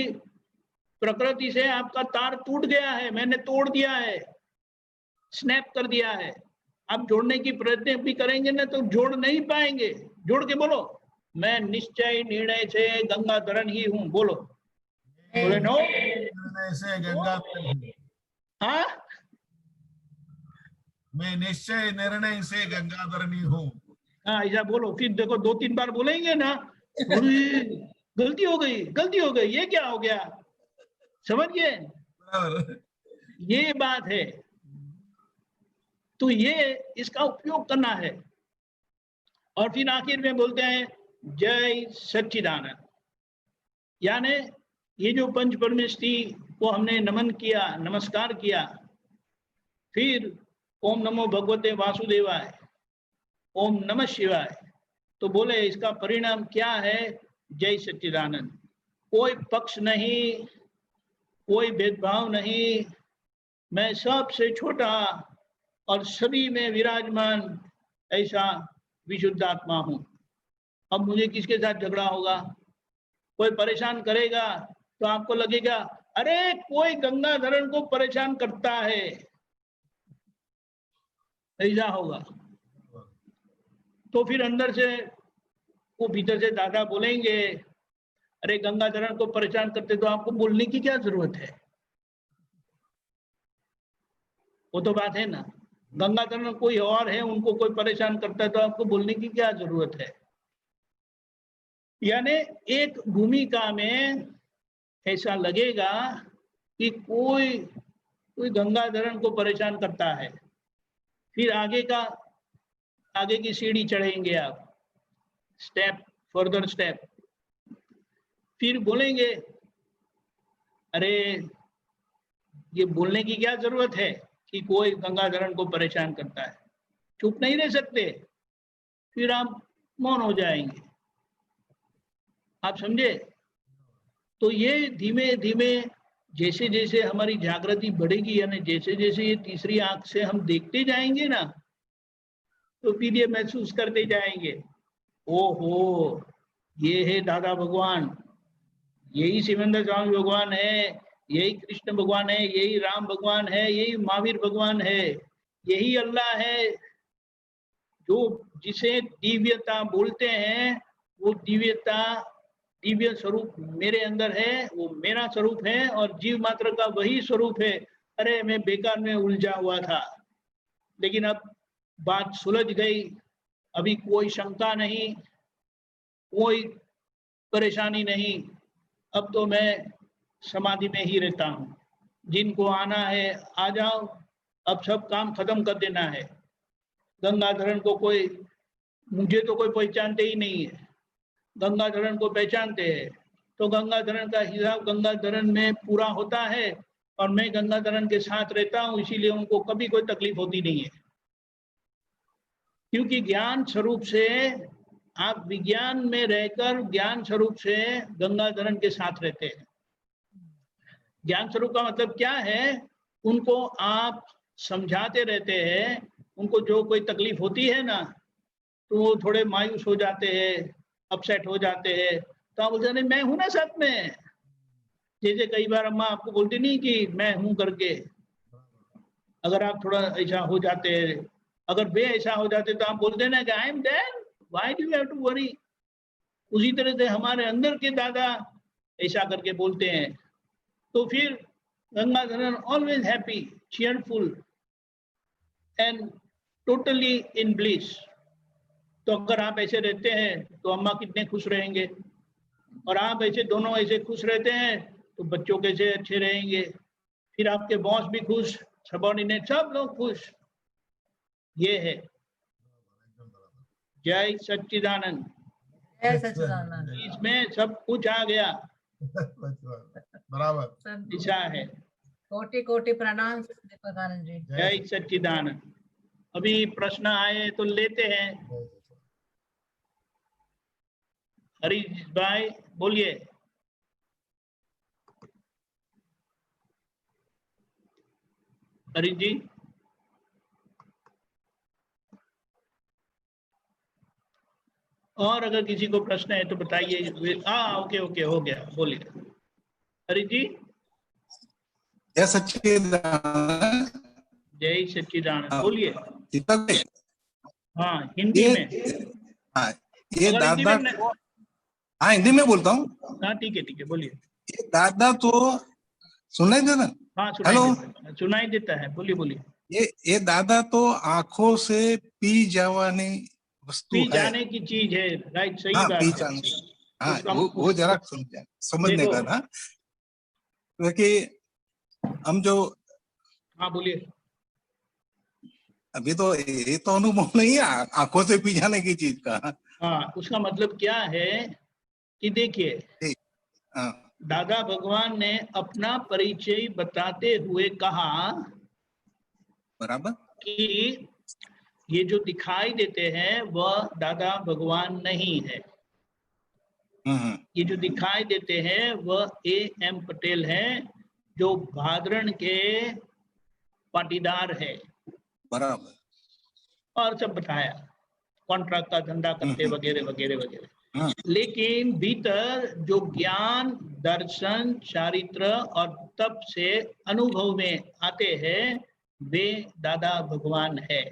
प्रकृति से आपका तार टूट गया है, मैंने तोड़ दिया है, स्नैप कर दिया है। आप जोड़ने की प्रयत्न भी करेंगे ना तो जोड़ नहीं पाएंगे। जोड़ के बोलो, मैं निश्चय निर्णय से गंगाधरन ही हूं। बोलो, बोले नो, निर्णय से गंगाधर हूँ। हाँ, मैं निश्चय निर्णय से गंगाधरनी हूँ। हाँ, ऐसा बोलो। फिर देखो 2-3 बार बोलेंगे ना, गलती हो गई, गलती हो गई, ये क्या हो गया, समझ गए, ये बात है। तो ये इसका उपयोग करना है। और फिर आखिर में बोलते हैं जय सच्चिदानंद, यानी ये जो पंच परमेष्टि को हमने नमन किया, नमस्कार किया, फिर ओम नमो भगवते वासुदेवाय, ओम नमः शिवाय, तो बोले इसका परिणाम क्या है, जय सच्चिदानंद। कोई पक्ष नहीं, कोई भेदभाव नहीं, मैं सबसे छोटा और सभी में विराजमान ऐसा विशुद्ध आत्मा हूं। अब मुझे किसके साथ झगड़ा होगा, कोई परेशान करेगा तो आपको लगेगा अरे कोई गंगाधरन को परेशान करता है, ऐसा होगा। तो फिर अंदर से वो भीतर से दादा बोलेंगे, अरे गंगाधरन को परेशान करते तो आपको बोलने की क्या जरूरत है। वो तो बात है ना, गंगाधरन कोई और है, उनको कोई परेशान करता है तो आपको बोलने की क्या जरूरत है। यानी एक भूमिका में ऐसा लगेगा कि कोई गंगाधरन को परेशान करता है, फिर आगे की सीढ़ी चढ़ेंगे आप, स्टेप फर्दर स्टेप, फिर बोलेंगे अरे ये बोलने की क्या जरूरत है कि कोई गंगाधरन को परेशान करता है, चुप नहीं रह सकते, फिर आप मौन हो जाएंगे। आप समझे। तो ये धीमे धीमे जैसे जैसे हमारी जागृति बढ़ेगी, यानी जैसे जैसे ये तीसरी आंख से हम देखते जाएंगे ना, तो फिर ये महसूस करते जाएंगे, ओहो ये है दादा भगवान, यही शिवेंद्र स्वामी भगवान है, यही कृष्ण भगवान है, यही राम भगवान है, यही महावीर भगवान है, यही अल्लाह है। जो जिसे दिव्यता बोलते हैं, वो दिव्यता, दिव्य स्वरूप मेरे अंदर है, वो मेरा स्वरूप है और जीव मात्र का वही स्वरूप है। अरे मैं बेकार में उलझा हुआ था, लेकिन अब बात सुलझ गई, अभी कोई शंका नहीं, कोई परेशानी नहीं, अब तो मैं समाधि में ही रहता हूँ। जिनको आना है आ जाओ, अब सब काम खत्म कर देना है। गंगाधरन को कोई, मुझे तो कोई पहचानते ही नहीं है, गंगाधरन को पहचानते हैं, तो गंगाधरण का हिसाब गंगाधरण में पूरा होता है और मैं गंगाधरण के साथ रहता हूँ, इसीलिए उनको कभी कोई तकलीफ होती नहीं है। क्योंकि ज्ञान स्वरूप से आप विज्ञान में रहकर ज्ञान स्वरूप से गंगाधरण के साथ रहते हैं। ज्ञान स्वरूप का मतलब क्या है? उनको आप समझाते रहते हैं, उनको जो कोई तकलीफ होती है ना, तो वो थोड़े मायूस हो जाते हैं, अपसेट हो जाते हैं, तो आप बोलते हैं मैं हूं ना साथ में। जैसे कई बार अम्मा आपको बोलती नहीं कि मैं हूं करके, अगर आप थोड़ा ऐसा हो जाते हैं, अगर वे ऐसा हो जाते तो आप बोलते ना कि I am there, why do you have to worry. उसी तरह से हमारे अंदर के दादा ऐसा करके बोलते हैं, तो फिर Gangadharan always happy, cheerful and totally in bliss. तो अगर आप ऐसे रहते हैं तो अम्मा कितने खुश रहेंगे, और आप ऐसे दोनों ऐसे खुश रहते हैं तो बच्चों कैसे अच्छे रहेंगे, फिर आपके बॉस भी खुश, सबॉर्डिनेट सब लोग खुश। ये है जय सच्चिदानंद। जय सच्चिदानंद। इसमें सब कुछ आ गया, बराबर। सब ऐसा है। कोटि कोटि प्रणाम दीपकानंद जी। जय सच्चिदानंद। अभी प्रश्न आए तो लेते हैं। हरीश भाई बोलिए। हरीश जी, और अगर किसी को प्रश्न है तो बताइए। हाँ, ओके ओके, हो गया, बोलिए हरीश जी। जय सच्चिदानंद। जय सच्चिदानंद, बोलिए। दीपक भाई, हाँ, हिंदी ये में। हाँ, ये अगर हिंदी दादा में को, हाँ हिंदी में बोलता हूँ। हाँ ठीक है, बोलिए। ये दादा तो सुनाई देता। हाँ हेलो, सुनाई देता है, बोलिए बोलिए। ये दादा तो आंखों से पी जावानी वस्तु पी है। जाने की चीज है, राइट, सही हाँ, बात पी है। जाने, हाँ उसका वो जरा समझने देखो, का था, क्योंकि हम जो हाँ बोलिए। अभी तो ये तो अनुभव नहीं है आंखों से पी जाने की चीज का। हाँ, उसका मतलब क्या है कि देखिए, ठीक, हाँ, दादा भगवान ने अपना परिचय बताते हुए कहा बराबर। कि ये जो दिखाई देते हैं वह दादा भगवान नहीं है। ये जो दिखाई देते हैं वह A.M. पटेल हैं, जो भादरण के पाटीदार है, बराबर। और सब बताया, कॉन्ट्रैक्ट का धंधा करते वगैरह वगैरह वगैरह। हाँ, लेकिन भीतर जो ज्ञान, दर्शन, चारित्र और तप से अनुभव में आते हैं वे दादा भगवान है।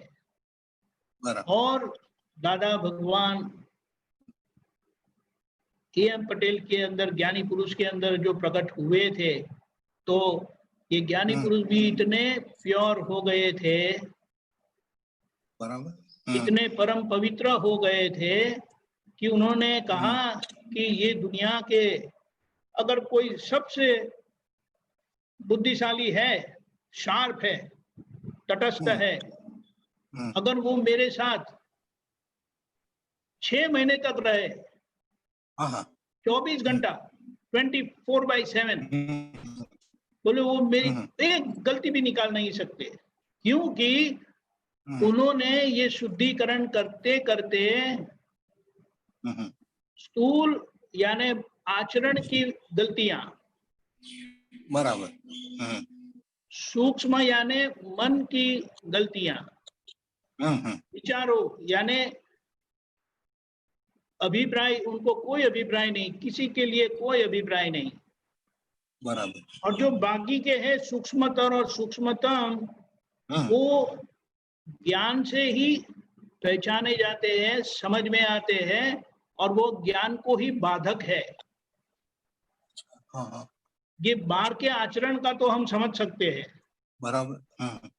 बराबर। और दादा भगवान A.M. पटेल के अंदर, ज्ञानी पुरुष के अंदर जो प्रकट हुए थे, तो ये ज्ञानी पुरुष भी इतने प्योर हो गए थे, बराबर। इतने परम पवित्र हो गए थे कि उन्होंने कहा कि ये दुनिया के अगर कोई सबसे बुद्धिशाली है, शार्प है, तटस्थ है, अगर वो मेरे साथ 6 महीने तक रहे, 24 घंटा 24/7, बोले वो मेरी एक गलती भी निकाल नहीं सकते, क्योंकि उन्होंने ये शुद्धिकरण करते करते स्थूल यानी आचरण की गलतियां, बराबर, सूक्ष्म यानी मन की गलतियां, विचारों यानी अभिप्राय, उनको कोई अभिप्राय नहीं, किसी के लिए कोई अभिप्राय नहीं, बराबर। और जो बाकी के हैं सूक्ष्मतर और सूक्ष्मतम, वो ज्ञान से ही पहचाने जाते हैं, समझ में आते हैं, और वो ज्ञान को ही बाधक है। ये बाहर के आचरण का तो हम समझ सकते हैं, बराबर।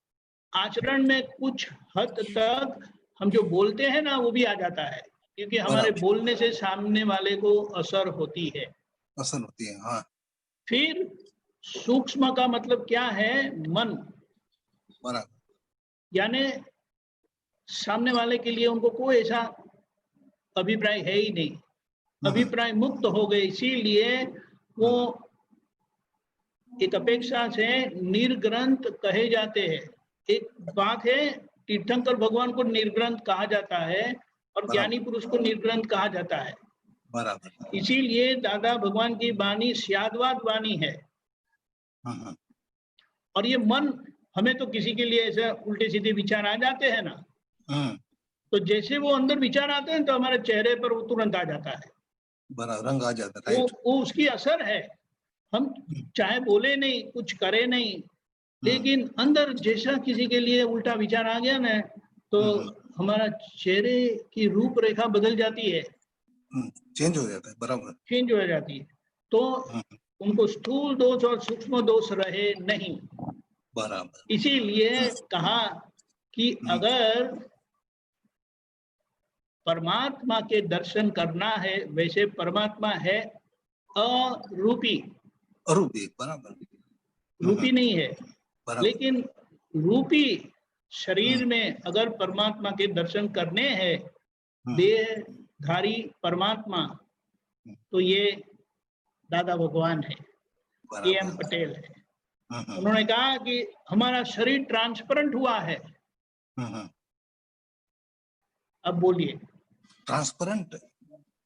आचरण में कुछ हद तक हम जो बोलते हैं ना वो भी आ जाता है, क्योंकि हमारे बोलने से सामने वाले को असर होती है, असर होती है। हाँ, फिर सूक्ष्म का मतलब क्या है? मन, बराबर। यानी सामने वाले के लिए उनको कोई ऐसा अभिप्राय है ही नहीं, अभिप्राय मुक्त हो गए, इसीलिए वो एक अपेक्षा से निर्ग्रंथ कहे जाते हैं। एक बात है, तीर्थंकर भगवान को निर्ग्रंथ कहा जाता है और ज्ञानी पुरुष को निर्ग्रंथ कहा जाता है। बराबर। इसीलिए दादा भगवान की वाणी स्याद्वाद वाणी है। और ये मन, हमें तो किसी के लिए ऐसे उल्टे सीधे विचार आ जाते हैं ना, तो जैसे वो अंदर विचार आते हैं तो हमारे चेहरे पर वो तुरंत आ जाता है, बराबर, रंग आ जाता है। वो उसकी असर है। हम चाहे बोले नहीं, कुछ करे नहीं, लेकिन अंदर जैसा किसी के लिए उल्टा विचार आ गया ना, तो हमारा चेहरे की रूपरेखा बदल जाती है, चेंज हो जाता है। बराबर, चेंज हो जाती है। तो उनको स्थूल दोष और सूक्ष्म दोष रहे नहीं। बराबर। इसीलिए कहा कि अगर परमात्मा के दर्शन करना है, वैसे परमात्मा है अरूपी, अरूपी, बराबर, रूपी नहीं है, बराबर। लेकिन रूपी शरीर में अगर परमात्मा के दर्शन करने हैं, देहधारी परमात्मा, तो ये दादा भगवान है, एम पटेल है। उन्होंने कहा कि हमारा शरीर ट्रांसपेरेंट हुआ है। अब बोलिए,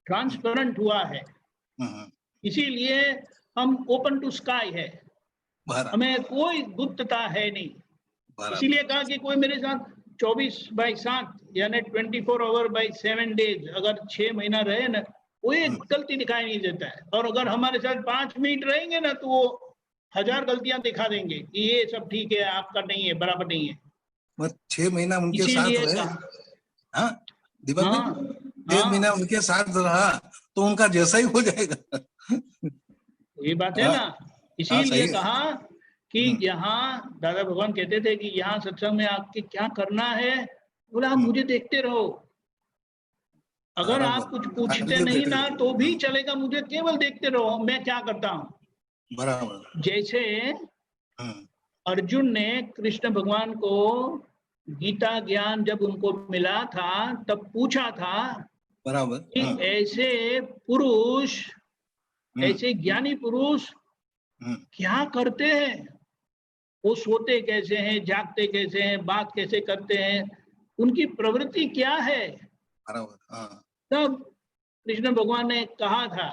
ट्रांसपेरेंट हुआ है, इसीलिए हम ओपन टू स्काई है, हमें कोई गुप्तता है नहीं। इसीलिए कहा कि कोई मेरे साथ 24/7 यानी 24 आवर बाई 7 डेज अगर 6 महीना रहे ना, वो एक गलती दिखाई नहीं देता है। और अगर हमारे साथ 5 मिनट रहेंगे ना, तो वो 1000 गलतियां दिखा देंगे कि ये सब ठीक है, आपका नहीं है, बराबर नहीं है। 6 महीना उनके साथ रहे, दीपक भाई, 6 महीना उनके साथ रहा तो उनका जैसा ही हो जाएगा। ये बात है ना। इसीलिए कहा कि यहाँ दादा भगवान कहते थे कि यहाँ सत्संग में आपके क्या करना है, बोला आप मुझे देखते रहो। अगर आप कुछ पूछते नहीं ना तो भी चलेगा, मुझे केवल देखते रहो मैं क्या करता हूँ। बराबर। जैसे अर्जुन ने कृष्ण भगवान को गीता ज्ञान जब उनको मिला था तब पूछा था, बराबर, कि ऐसे पुरुष, ऐसे ज्ञानी पुरुष क्या करते हैं, वो सोते कैसे हैं, जागते कैसे हैं, बात कैसे करते हैं, उनकी प्रवृत्ति क्या है। तब कृष्ण भगवान ने कहा था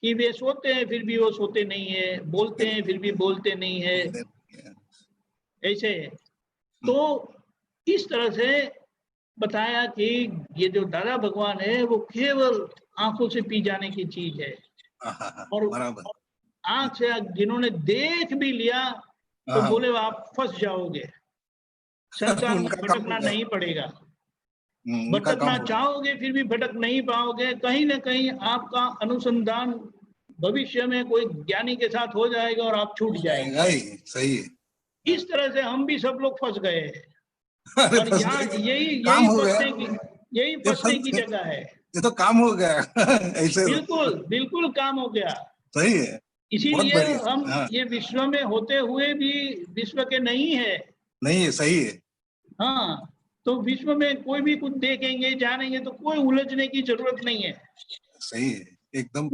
कि वे सोते हैं फिर भी वो सोते नहीं है, बोलते हैं फिर भी बोलते नहीं है, ऐसे। तो इस तरह से बताया कि ये जो दादा भगवान है वो केवल आंखों से पी जाने की चीज है। और आंख से जिन्होंने देख भी लिया तो बोले आप फंस जाओगे, संसार में भटकना नहीं पड़ेगा, भटकना चाहोगे फिर भी भटक नहीं पाओगे। कहीं ना कहीं आपका अनुसंधान भविष्य में कोई ज्ञानी के साथ हो जाएगा और आप छूट जाएंगे। सही है। इस तरह से हम भी सब लोग फंस गए हैं। और यहाँ यही फंसने की जगह है। ये तो काम हो गया। ऐसे बिल्कुल काम हो गया। सही है। इसीलिए हम ये विश्व में होते हुए भी विश्व के नहीं है। नहीं है, सही है। हाँ, तो विश्व में कोई भी कुछ देखेंगे जानेंगे तो कोई उलझने की जरूरत नहीं है। सही है, एकदम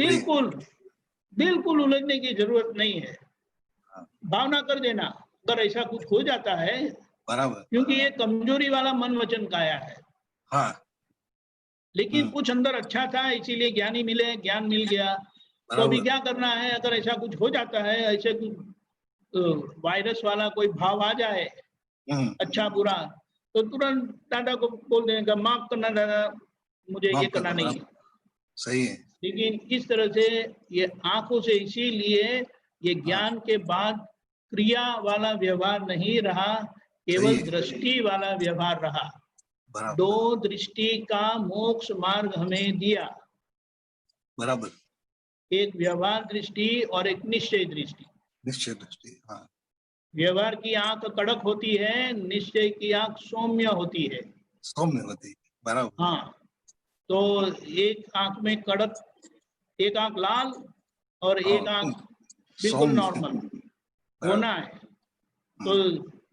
बिल्कुल उलझने की जरूरत नहीं है। भावना कर देना अगर ऐसा कुछ हो जाता है, बराबर, क्योंकि ये कमजोरी वाला मन वचन काया है। लेकिन कुछ अंदर अच्छा था, इसीलिए ज्ञानी मिले, ज्ञान मिल गया। तो अभी क्या करना है, अगर ऐसा कुछ हो जाता है, ऐसे कुछ वायरस वाला कोई भाव आ जाए, अच्छा बुरा, तो तुरंत दादा को बोल देने का, माफ करना दादा, मुझे ये करना नहीं है। सही है। लेकिन इस तरह से ये आंखों से, इसीलिए ये ज्ञान के बाद क्रिया वाला व्यवहार नहीं रहा, केवल दृष्टि वाला व्यवहार रहा। दो दृष्टि का मोक्ष मार्ग हमें दिया, बराबर, एक व्यवहार दृष्टि और एक निश्चय दृष्टि। निश्चय दृष्टि, व्यवहार की आंख कड़क होती है, निश्चय की आंख सौम्य होती है। सौम्य होती है, बराबर। हाँ, तो एक आंख में कड़क, एक आंख लाल और एक आंख बिल्कुल नॉर्मल होना है। तो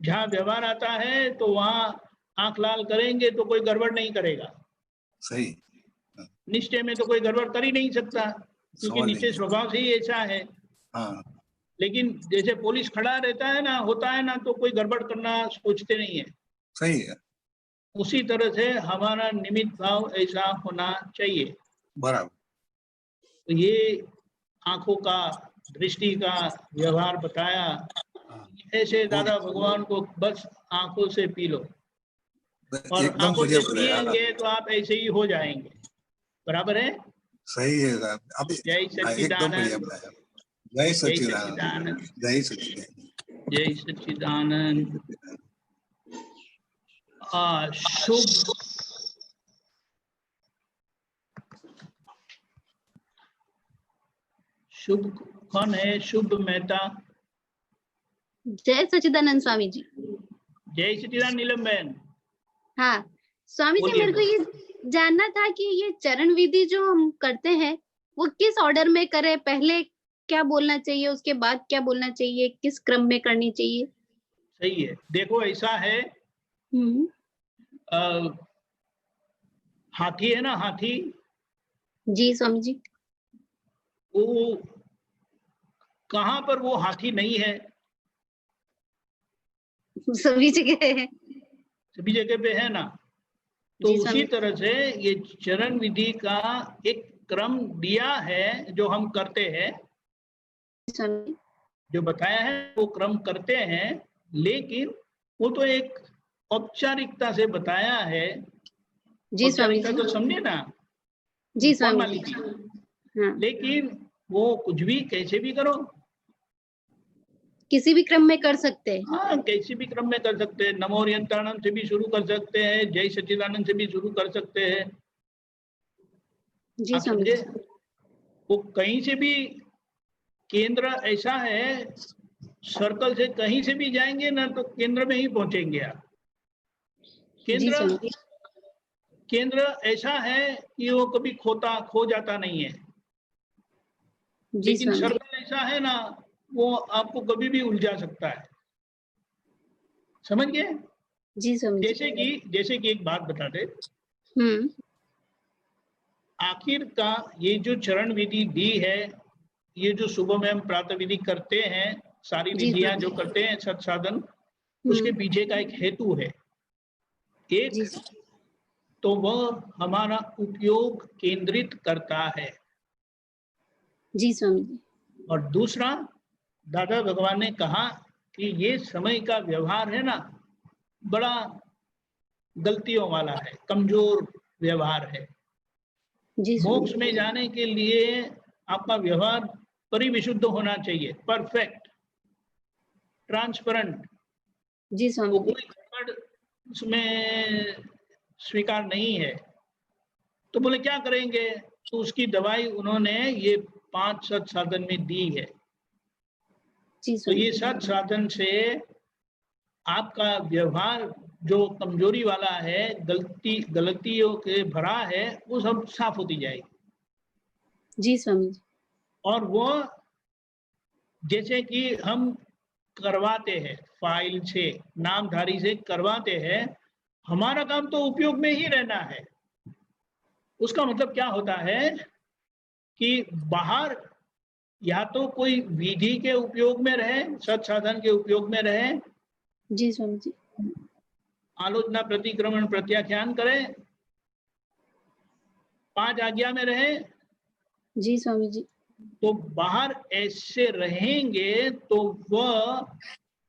जहाँ व्यवहार आता है तो वहाँ आंख लाल करेंगे तो कोई गड़बड़ नहीं करेगा। सही। निश्चय में तो कोई गड़बड़ कर ही नहीं सकता, क्योंकि निश्चय स्वभाव से ही ऐसा है। हाँ, लेकिन जैसे पुलिस खड़ा रहता है ना, होता है ना, तो कोई गड़बड़ करना सोचते नहीं है। सही है, उसी तरह से हमारा निमित्त भाव ऐसा होना चाहिए। बराबर। तो ये आंखों का, दृष्टि का व्यवहार बताया। ऐसे दादा भगवान को बस आंखों से पी लो, और एकदम आंखों बढ़िया से बताया। पिएंगे तो आप ऐसे ही हो जाएंगे। बराबर है? सही है अब जय एकदम बढ़िया सच्चिदानंद, बताया। जय जय सच्चिदानंद, सच्चिदानंद, जय सच्चिदानंद। जय सच्चिदानंद। शुभ शुभ कौन है? शुभ मेहता। जय सच्चिदानंद स्वामी जी। जय सच्चिदानंद नीलम बहन। हाँ स्वामी जी, मेरे को ये जानना था कि ये चरण विधि जो हम करते हैं वो किस ऑर्डर में करें, पहले क्या बोलना चाहिए, उसके बाद क्या बोलना चाहिए, किस क्रम में करनी चाहिए? सही है। देखो ऐसा है, हाथी है ना, हाथी। जी स्वामी जी। वो कहाँ पर वो हाथी नहीं है? सभी जगह है। सभी जगह पे है ना। तो उसी तरह से ये चरण विधि का एक क्रम दिया है जो हम करते हैं, जो बताया है वो क्रम करते हैं, लेकिन वो तो एक औपचारिकता से बताया है। जी स्वामी जी। तो समझे ना? जी स्वामी जी। हाँ। लेकिन वो कुछ भी कैसे भी करो, किसी भी क्रम में कर सकते हैं। हाँ, किसी भी क्रम में कर सकते हैं। नमो ओरियंतानंद से भी शुरू कर सकते हैं, जय सच्चिदानंद से भी शुरू कर सकते हैं। जी समझे? वो कहीं से भी, केंद्र ऐसा है, सर्कल से कहीं से भी जाएंगे ना तो केंद्र में ही पहुंचेंगे आप। केंद्र ऐसा है कि वो कभी खो जाता नहीं है। लेकिन सर्कल ऐसा है ना, वो आपको कभी भी उलझा सकता है। समझ गए? जी समझ। जैसे कि एक बात बता दे, आखिर का ये जो चरण विधि दी है, ये जो सुबह में हम प्रातः विधि करते हैं, सारी विधियां जो करते हैं सत साधन, उसके पीछे का एक हेतु है। एक तो वह हमारा उपयोग केंद्रित करता है। जी स्वामी जी। और दूसरा, दादा भगवान ने कहा कि ये समय का व्यवहार है ना, बड़ा गलतियों वाला है, कमजोर व्यवहार है। मोक्ष में जाने के लिए आपका व्यवहार परिविशुद्ध होना चाहिए, परफेक्ट, ट्रांसपेरेंट। जी स्वामी। कोई गड़बड़ उसमें स्वीकार नहीं है। तो बोले क्या करेंगे? तो उसकी दवाई उन्होंने ये 5 सत साधन में दी है। तो ये सत साधन से आपका व्यवहार जो कमजोरी वाला है, गलतियों के भरा है, वो सब साफ होती जाएगी। जी स्वामी जी। और वो जैसे कि हम करवाते हैं, फाइल से, नामधारी से करवाते हैं, हमारा काम तो उपयोग में ही रहना है। उसका मतलब क्या होता है कि बाहर या तो कोई विधि के उपयोग में रहे, सत साधन के उपयोग में रहे, जी स्वामी जी, आलोचना, प्रतिक्रमण, प्रत्याख्यान करें, 5 आज्ञा में रहे। जी स्वामी जी। तो बाहर ऐसे रहेंगे तो वह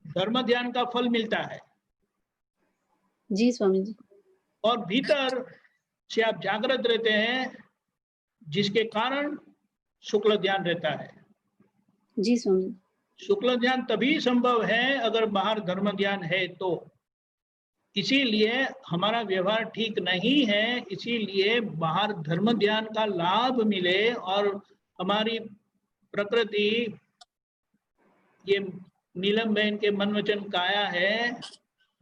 धर्म ध्यान का फल मिलता है। जी स्वामी जी। और भीतर से आप जागृत रहते हैं, जिसके कारण शुक्ल ध्यान रहता है। जी स्वामी। शुक्ल ध्यान तभी संभव है अगर बाहर धर्म ध्यान है तो। इसीलिए हमारा व्यवहार ठीक नहीं है, इसीलिए बाहर धर्म ध्यान का लाभ मिले और हमारी प्रकृति, ये नीलम बहन के मन वचन काया है,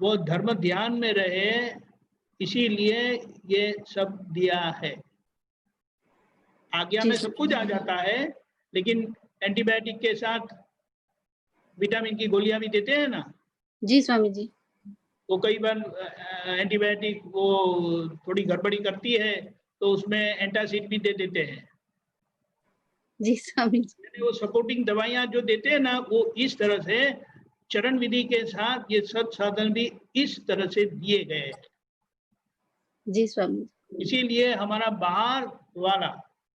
वो धर्म ध्यान में रहे, इसीलिए ये सब दिया है। आज्ञा में सब कुछ आ जाता है, लेकिन एंटीबायोटिक के साथ विटामिन की गोलियां भी देते हैं ना। जी स्वामी जी। वो कई बार एंटीबायोटिक वो थोड़ी गड़बड़ी करती है, तो उसमें एंटासिड भी दे देते हैं। जी स्वामी जी। यानी वो सपोर्टिंग दवाइयां जो देते हैं ना, वो इस तरह से चरण विधि के साथ ये सब साधन भी इस तरह से दिए गए हैं। जी स्वामी जी। इसीलिए हमारा बाहर वाला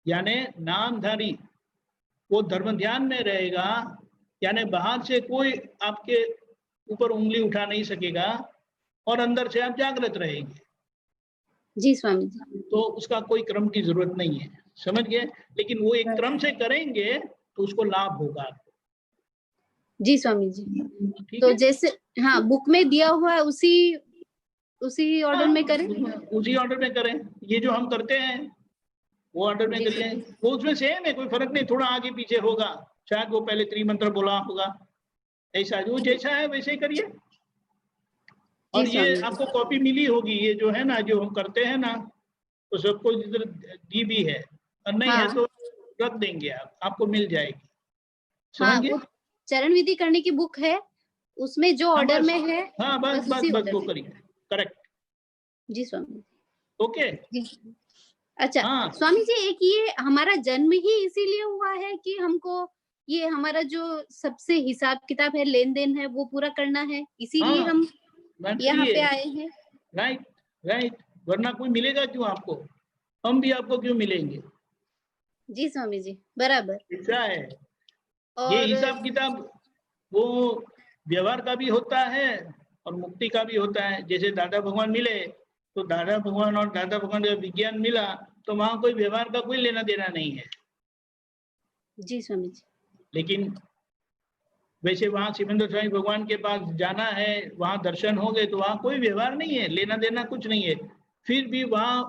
यानी नामधारी वो धर्म ध्यान में रहेगा, यानी बाहर से कोई आपके ऊपर उंगली उठा नहीं सकेगा और अंदर से आप जागृत रहेंगे। जी स्वामी जी। तो उसका कोई क्रम की जरूरत नहीं है, समझ गए? लेकिन वो एक क्रम से करेंगे तो उसको लाभ होगा। जी स्वामी जी। ठीक तो है? जैसे हाँ बुक में दिया हुआ है उसी ऑर्डर में करें? उसी ऑर्डर में करें। ये जो हम करते हैं वो ऑर्डर में जी। करिए। वो उसमें सेम है, कोई फर्क नहीं, थोड़ा आगे पीछे होगा, शायद वो पहले त्रिमंत्र बोला होगा, ऐसा जो जैसा है वैसे ही करिए। और ये आपको कॉपी मिली होगी, ये जो है ना जो हम करते हैं ना, तो सबको इधर दी भी है, और नहीं है तो रख देंगे, आपको मिल जाएगी। हाँ, समझ गए? वो चरण विधि करने की बुक है, उसमें जो ऑर्डर में है हाँ बस उसी बस order वो में। करिए। करेक्ट। जी स्वामी। ओके। जी। अच्छा हाँ। स्वामी जी, एक ये हमारा जन्म ही इसीलिए हुआ है कि हमको ये हमारा जो सबसे हिसाब किताब है, लेन देन है, वो पूरा करना है, इसीलिए हाँ, हम naturally यहाँ पे है। आए हैं। राइट राइट, वरना कोई मिलेगा क्यों आपको? हम भी आपको क्यों मिलेंगे? जी स्वामी जी, बराबर। ऐसा है। ये और हिसाब किताब वो व्यवहार का भी होता है और मुक्ति का भी होता है। जैसे दादा भगवान मिले तो दादा भगवान और दादा भगवान का विज्ञान मिला, तो वहां कोई व्यवहार का कोई लेना देना नहीं है। जी स्वामी जी। लेकिन वैसे वहां शिवेंद्र स्वामी भगवान के पास जाना है, वहां दर्शन हो गए तो वहां कोई व्यवहार नहीं है, लेना देना कुछ नहीं है। फिर भी वहां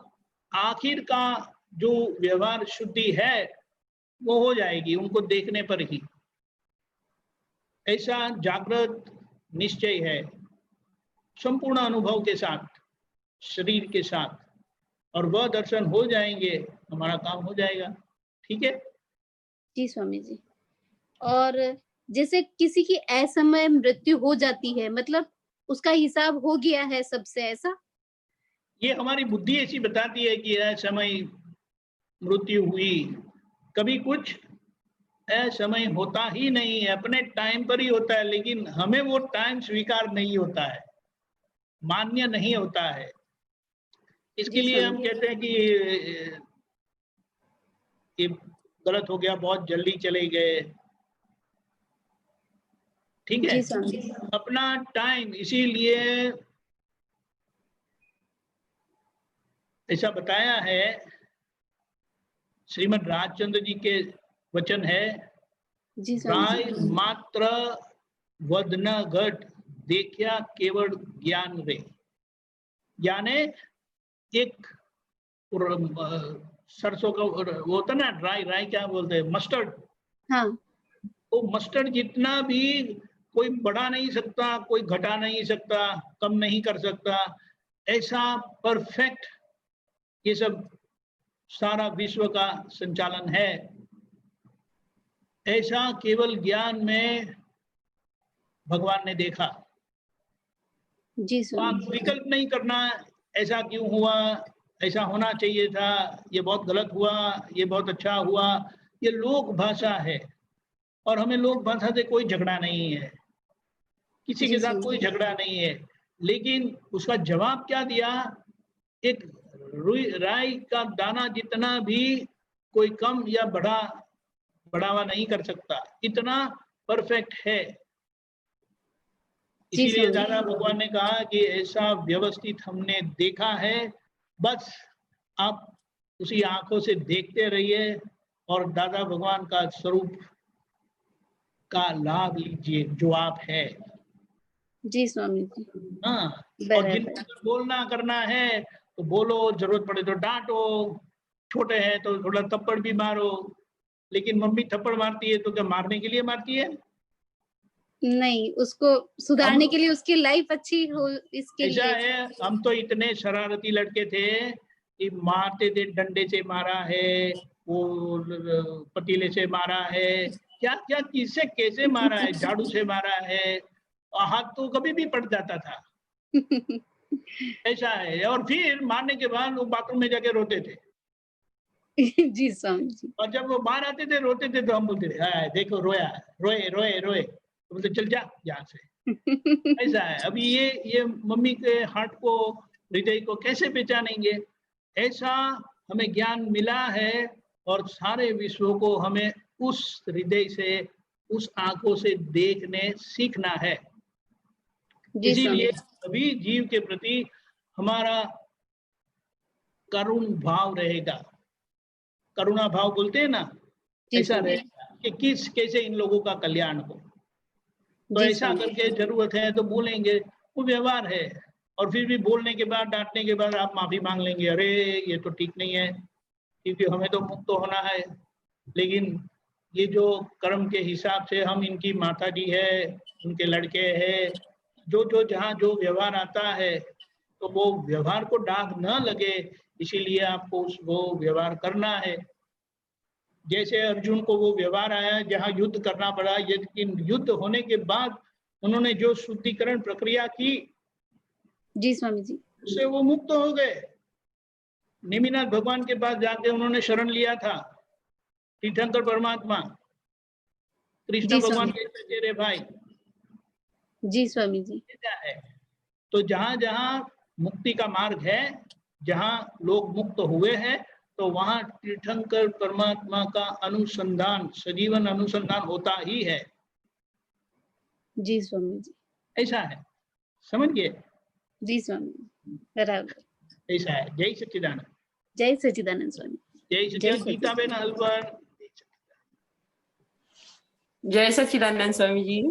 आखिर का जो व्यवहार शुद्धि है वो हो जाएगी उनको देखने पर ही। ऐसा जागृत निश्चय है, संपूर्ण अनुभव के साथ, शरीर के साथ, और वह दर्शन हो जाएंगे, हमारा काम हो जाएगा। ठीक है? जी स्वामी जी। और जैसे किसी की असमय मृत्यु हो जाती है, मतलब उसका हिसाब हो गया है सबसे, ऐसा? ये हमारी बुद्धि ऐसी बताती है कि समय मृत्यु हुई। कभी कुछ असमय होता ही नहीं है, अपने टाइम पर ही होता है, लेकिन हमें वो टाइम स्वीकार नहीं होता है, मान्य नहीं होता है। इसके लिए हम कहते हैं कि ये गलत हो गया, बहुत जल्दी चले गए। ठीक है? अपना टाइम, इसीलिए ऐसा बताया है, श्रीमद् राजचंद्र जी के वचन है, राय मात्र वद न घट देखिया केवल ज्ञान रे। यानी एक सरसों का वो होता ना, राय क्या बोलते हैं, मस्टर्ड। हाँ। वो मस्टर्ड जितना भी कोई बढ़ा नहीं सकता, कोई घटा नहीं सकता, कम नहीं कर सकता, ऐसा परफेक्ट ये सब सारा विश्व का संचालन है। ऐसा केवल ज्ञान में भगवान ने देखा। जी तो आप विकल्प नहीं करना, ऐसा क्यों हुआ, ऐसा होना चाहिए था, ये बहुत गलत हुआ, ये बहुत अच्छा हुआ। ये लोक भाषा है, और हमें लोक भाषा से कोई झगड़ा नहीं है, किसी के साथ कोई झगड़ा नहीं है। लेकिन उसका जवाब क्या दिया, एक राई का दाना जितना भी कोई कम या बढ़ावा नहीं कर सकता, इतना परफेक्ट है। इसीलिए दादा भगवान ने कहा कि ऐसा व्यवस्थित हमने देखा है, बस आप उसी आंखों से देखते रहिए और दादा भगवान का स्वरूप का लाभ लीजिए जो आप है। जी स्वामी जी। हाँ, और जिनको बोलना करना है तो बोलो, जरूरत पड़े तो डांटो, छोटे हैं तो थोड़ा थप्पड़ भी मारो। लेकिन मम्मी थप्पड़ मारती है तो क्या मारने के लिए मारती है? नहीं, उसको सुधारने के लिए, उसकी लाइफ अच्छी हो इसके लिए। ऐसा है, हम तो इतने शरारती लड़के थे कि मारते थे, डंडे से मारा है, वो पतीले से मारा है, क्या क्या किससे कैसे मारा है, झाड़ू से मारा है, और हाथ तो कभी भी पड़ जाता था। ऐसा है। और फिर मारने के बाद वो बाथरूम में जाके रोते थे। जी स्वामी जी। और जब वो बाहर आते थे रोते थे तो हम बोलते थे हाँ देखो रोया, रोए रोए रोए, तो बोलते चल जा यहाँ से। ऐसा है। अभी ये मम्मी के हार्ट को, हृदय को कैसे पहचानेंगे? ऐसा हमें ज्ञान मिला है और सारे विश्व को हमें उस हृदय से, उस आंखों से देखने सीखना है। जी स्वामी इसीलिए जी। सभी जीव के प्रति हमारा करुण भाव रहेगा। करुणा भाव बोलते हैं ना, जी ऐसा स्वामी रहेगा कि कैसे इन लोगों का कल्याण हो। तो जी ऐसा स्वामी करके जरूरत है तो बोलेंगे, वो व्यवहार है। और फिर भी बोलने के बाद, डांटने के बाद आप माफी मांग लेंगे, अरे ये तो ठीक नहीं है, क्योंकि हमें तो मुक्त होना है। लेकिन ये जो कर्म के हिसाब से हम, इनकी माता जी है, उनके लड़के हैं, जो जहाँ जो व्यवहार आता है, तो वो व्यवहार को दाग न लगे, इसीलिए आपको वो व्यवहार करना है। जैसे अर्जुन को वो व्यवहार आया जहाँ युद्ध करना पड़ा, लेकिन युद्ध होने के बाद उन्होंने जो शुद्धिकरण प्रक्रिया की, जी स्वामी जी। उससे वो मुक्त हो गए। नेमिनाथ भगवान के पास जाके उन्होंने शरण लिया था, तीर्थंकर परमात्मा, कृष्ण जी भगवान स्वामी के चेहरे भाई। जी स्वामी जी। क्या है? तो जहाँ जहाँ मुक्ति का मार्ग है, जहाँ लोग मुक्त हुए हैं, तो वहाँ तीर्थंकर परमात्मा का अनुसंधान, सजीवन अनुसंधान होता ही है। जी स्वामी जी। ऐसा है, समझ गए? जी स्वामी बराबर। ऐसा है। जय सच्चिदानंद। जय सच्चिदानंद स्वामी। जय सच्चिदानंद। गीता बेन हलवर। जय सच्चिदानंद स्वामी जी।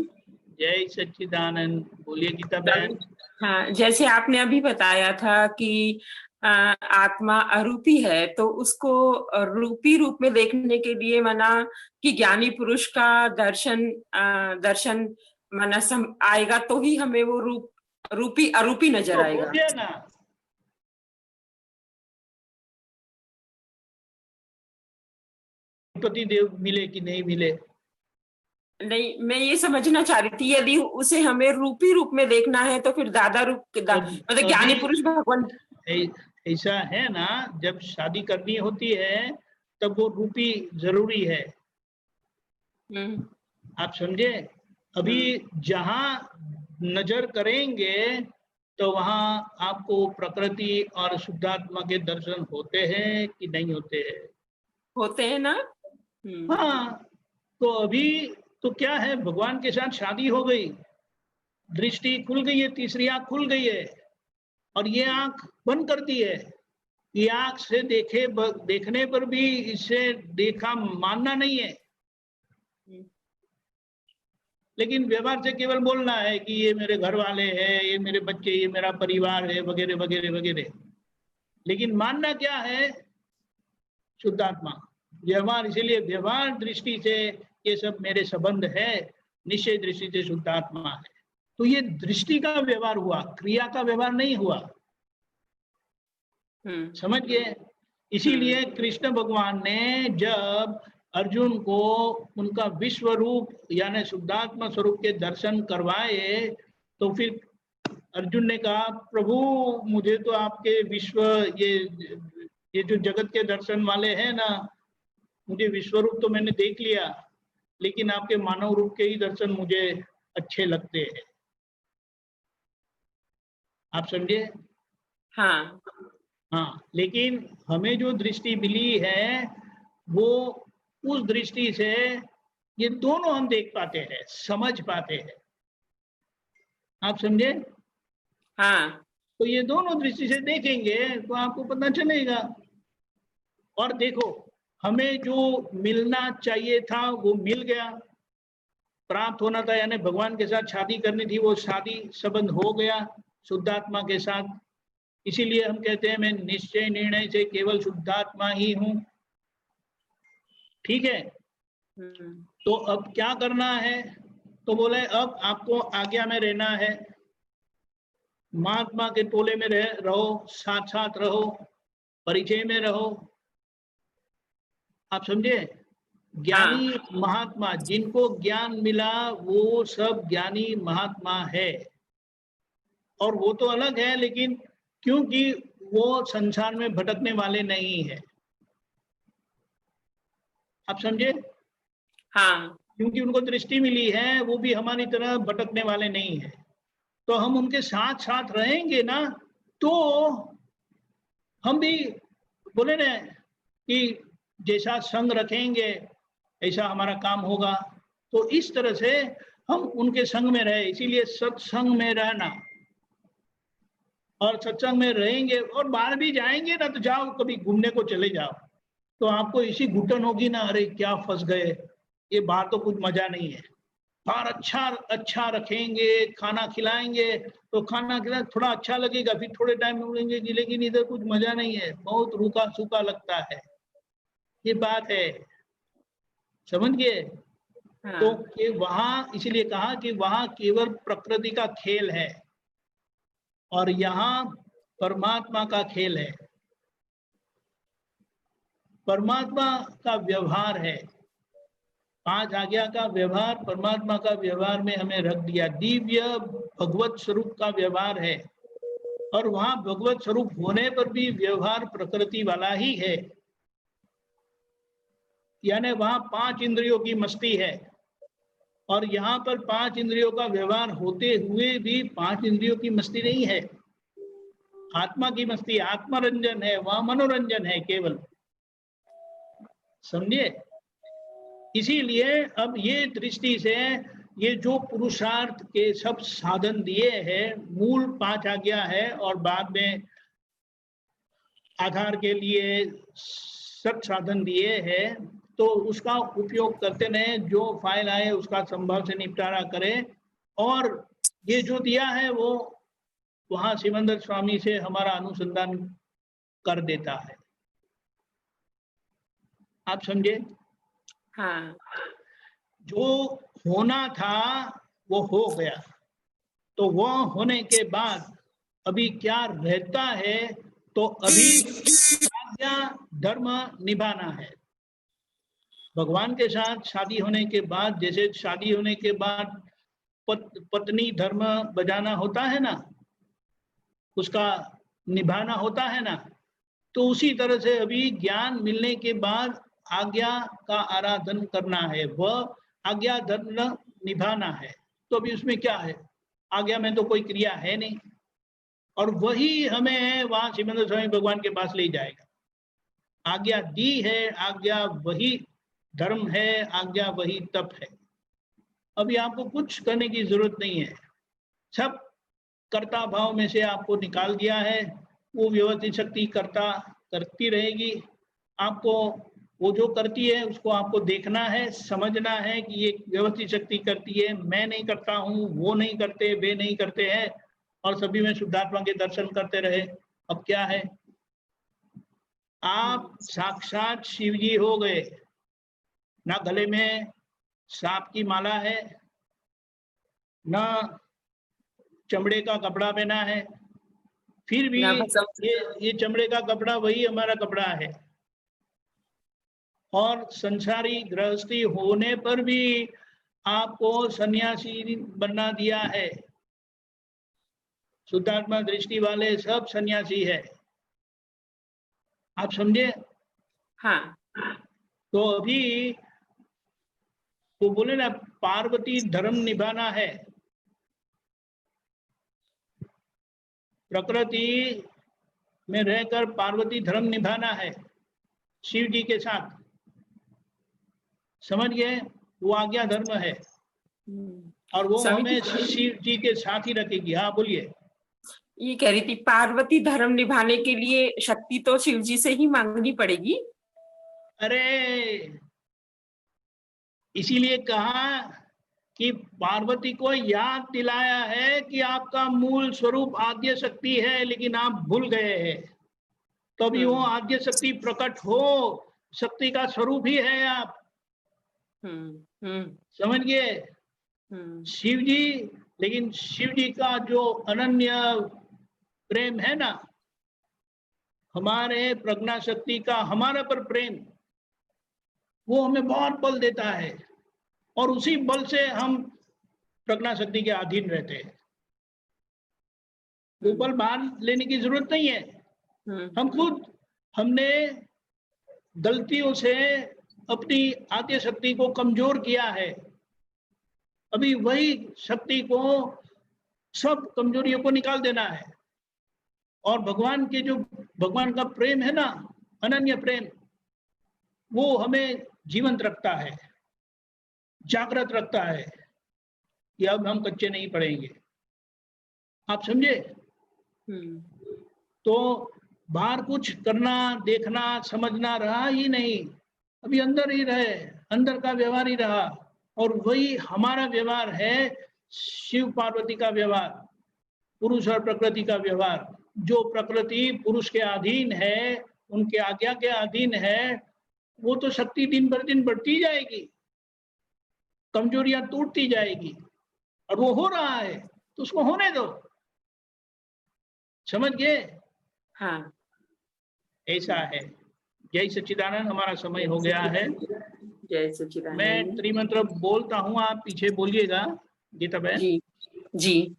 जय सच्चिदानंद। बोलिए गीता बहन। हाँ, जैसे आपने अभी बताया था कि आत्मा अरूपी है, तो उसको रूपी रूप में देखने के लिए माना कि ज्ञानी पुरुष का दर्शन माना आएगा, तो ही हमें वो रूपी अरूपी नजर आएगा। हो गया ना। पति देव मिले कि नहीं मिले? नहीं, मैं ये समझना चाह रही थी, यदि उसे हमें रूपी रूप में देखना है तो फिर दादा रूप मतलब ज्ञानी पुरुष भगवान। ऐसा है ना, जब शादी करनी होती है तब वो रूपी जरूरी है। आप समझे? अभी जहां नजर करेंगे तो वहां आपको प्रकृति और शुद्धात्मा के दर्शन होते हैं कि नहीं होते हैं? होते हैं ना। हाँ, तो अभी तो क्या है, भगवान के साथ शादी हो गई, दृष्टि खुल गई है, तीसरी आंख खुल गई है, और ये आंख बंद कर दी है। ये आंख से देखने पर भी इसे देखा मानना नहीं है, लेकिन व्यवहार से केवल बोलना है कि ये मेरे घर वाले हैं, ये मेरे बच्चे, ये मेरा परिवार है, वगैरह वगैरह वगैरह। लेकिन मानना क्या है? शुद्धात्मा। व्यवहार, इसीलिए व्यवहार दृष्टि से ये सब मेरे संबंध है, निश्चय दृष्टि से शुद्धात्मा है। तो ये दृष्टि का व्यवहार हुआ, क्रिया का व्यवहार नहीं हुआ। समझ गए? इसीलिए कृष्ण भगवान ने जब अर्जुन को उनका विश्व रूप यानी शुद्धात्मा स्वरूप के दर्शन करवाए, तो फिर अर्जुन ने कहा, प्रभु मुझे तो आपके विश्व, ये जो जगत के दर्शन वाले हैं ना, मुझे विश्व रूप तो मैंने देख लिया, लेकिन आपके मानव रूप के ही दर्शन मुझे अच्छे लगते हैं। आप समझे? हाँ हाँ, लेकिन हमें जो दृष्टि मिली है वो उस दृष्टि से ये दोनों हम देख पाते हैं, समझ पाते हैं। आप समझे? हाँ। तो ये दोनों दृष्टि से देखेंगे तो आपको पता चलेगा। और देखो, हमें जो मिलना चाहिए था वो मिल गया, प्राप्त होना था, यानी भगवान के साथ शादी करनी थी, वो शादी संबंध हो गया शुद्धात्मा के साथ। इसीलिए हम कहते हैं मैं निश्चय निर्णय से केवल शुद्धात्मा ही हूं। ठीक है? तो अब क्या करना है? तो बोले अब आपको आज्ञा में रहना है, महात्मा के टोले में रहो, साथ साथ रहो, परिचय में रहो। आप समझे? ज्ञानी महात्मा, जिनको ज्ञान मिला वो सब ज्ञानी महात्मा है। और वो तो अलग है, लेकिन क्योंकि वो संसार में भटकने वाले नहीं है, आप समझे? हाँ, क्योंकि उनको दृष्टि मिली है, वो भी हमारी तरह भटकने वाले नहीं है। तो हम उनके साथ साथ रहेंगे ना, तो हम भी बोले ना कि जैसा संग रखेंगे ऐसा हमारा काम होगा। तो इस तरह से हम उनके संग में रहे, इसीलिए सत्संग में रहना। और सत्संग में रहेंगे और बाहर भी जाएंगे ना, तो जाओ कभी घूमने को चले जाओ, तो आपको इसी घुटन होगी ना, अरे क्या फंस गए, ये बाहर तो कुछ मजा नहीं है। बाहर अच्छा रखेंगे, खाना खिलाएंगे, तो खाना खिला थोड़ा अच्छा लगेगा, फिर थोड़े टाइम में बोलेंगे कि लेकिन इधर कुछ मजा नहीं है, बहुत रूखा सूखा लगता है। ये बात है, समझ गए? हाँ, तो कि वहां इसीलिए कहा कि वहां केवल प्रकृति का खेल है और यहाँ परमात्मा का खेल है, परमात्मा का व्यवहार है। 5 आज्ञा का व्यवहार परमात्मा का व्यवहार में हमें रख दिया। दिव्य भगवत स्वरूप का व्यवहार है और वहां भगवत स्वरूप होने पर भी व्यवहार प्रकृति वाला ही है। यानी वहां 5 इंद्रियों की मस्ती है और यहाँ पर 5 इंद्रियों का व्यवहार होते हुए भी 5 इंद्रियों की मस्ती नहीं है। आत्मा की मस्ती, आत्मरंजन है, वहां मनोरंजन है केवल। समझे? इसीलिए अब ये दृष्टि से ये जो पुरुषार्थ के सब साधन दिए हैं, मूल 5 आज्ञा है और बाद में आधार के लिए सब साधन दिए हैं, तो उसका उपयोग करते रहे, जो फाइल आए उसका संभव से निपटारा करें। और ये जो दिया है वो वहां सिमंदर स्वामी से हमारा अनुसंधान कर देता है। आप समझे? हाँ, जो होना था वो हो गया, तो वो होने के बाद अभी क्या रहता है, तो अभी आज्ञा धर्म निभाना है। भगवान के साथ शादी होने के बाद, जैसे शादी होने के बाद पत्नी धर्म बजाना होता है ना, उसका निभाना होता है ना, तो उसी तरह से अभी ज्ञान मिलने के बाद आज्ञा का आराधन करना है, वह आज्ञा धर्म निभाना है। तो अभी उसमें क्या है, आज्ञा में तो कोई क्रिया है नहीं, और वही हमें वहां सिमंदर स्वामी भगवान के पास ले जाएगा। आज्ञा दी है, आज्ञा वही धर्म है, आज्ञा वही तप है। अभी आपको कुछ करने की जरूरत नहीं है, सब कर्ता भाव में से आपको निकाल दिया है। वो व्यवस्थित शक्ति कर्ता करती रहेगी, आपको वो जो करती है उसको आपको देखना है, समझना है कि ये व्यवस्थित शक्ति करती है, मैं नहीं करता हूँ, वो नहीं करते, वे नहीं करते हैं, और सभी में शुद्धात्मा के दर्शन करते रहे। अब क्या है, आप साक्षात शिव जी हो गए। ना गले में सांप की माला है, ना चमड़े का कपड़ा पहना है, फिर भी ये चमड़े का कपड़ा वही हमारा कपड़ा है। और संसारी गृहस्थी होने पर भी आपको सन्यासी बनना दिया है। शुद्धात्मा दृष्टि वाले सब सन्यासी है, आप समझे? हाँ, तो अभी तो बोले ना, पार्वती धर्म निभाना है, प्रकृति में रहकर पार्वती धर्म निभाना है शिव जी के साथ। समझ गए? वो आज्ञा धर्म है और वो हमें शिव जी के साथ ही रखेगी। हाँ बोलिए। ये कह रही थी, पार्वती धर्म निभाने के लिए शक्ति तो शिव जी से ही मांगनी पड़ेगी। अरे इसीलिए कहा कि पार्वती को याद दिलाया है कि आपका मूल स्वरूप आद्य शक्ति है, लेकिन आप भूल गए हैं। तभी वो आद्य शक्ति प्रकट हो, शक्ति का स्वरूप ही है आप। समझ गए? शिव जी, लेकिन शिव जी का जो अनन्य प्रेम है ना, हमारे प्रज्ञा शक्ति का हमारे पर प्रेम, वो हमें बहुत बल देता है और उसी बल से हम प्रज्ञा शक्ति के अधीन रहते हैं। वो बल बाहर लेने की जरूरत नहीं है। हम खुद, हमने गलतियों से अपनी आद्य शक्ति को कमजोर किया है। अभी वही शक्ति को, सब कमजोरियों को निकाल देना है। और भगवान के जो भगवान का प्रेम है ना, अनन्य प्रेम, वो हमें जीवंत रखता है, जागृत रखता है कि अब हम कच्चे नहीं पड़ेंगे। आप समझे? तो बाहर कुछ करना, देखना, समझना रहा ही नहीं, अभी अंदर ही रहे, अंदर का व्यवहार ही रहा। और वही हमारा व्यवहार है, शिव पार्वती का व्यवहार, पुरुष और प्रकृति का व्यवहार। जो प्रकृति पुरुष के अधीन है, उनके आज्ञा के अधीन है, वो तो शक्ति दिन पर दिन बढ़ती जाएगी, कमजोरियां टूटती जाएगी। और वो हो रहा है तो उसको होने दो। समझ गए? हाँ, ऐसा है। जय सच्चिदानंद। हमारा समय हो गया है। जय सच्चिदानंद। मैं त्रिमंत्र बोलता हूँ, आप पीछे बोलिएगा। गीता बहन। जी जी।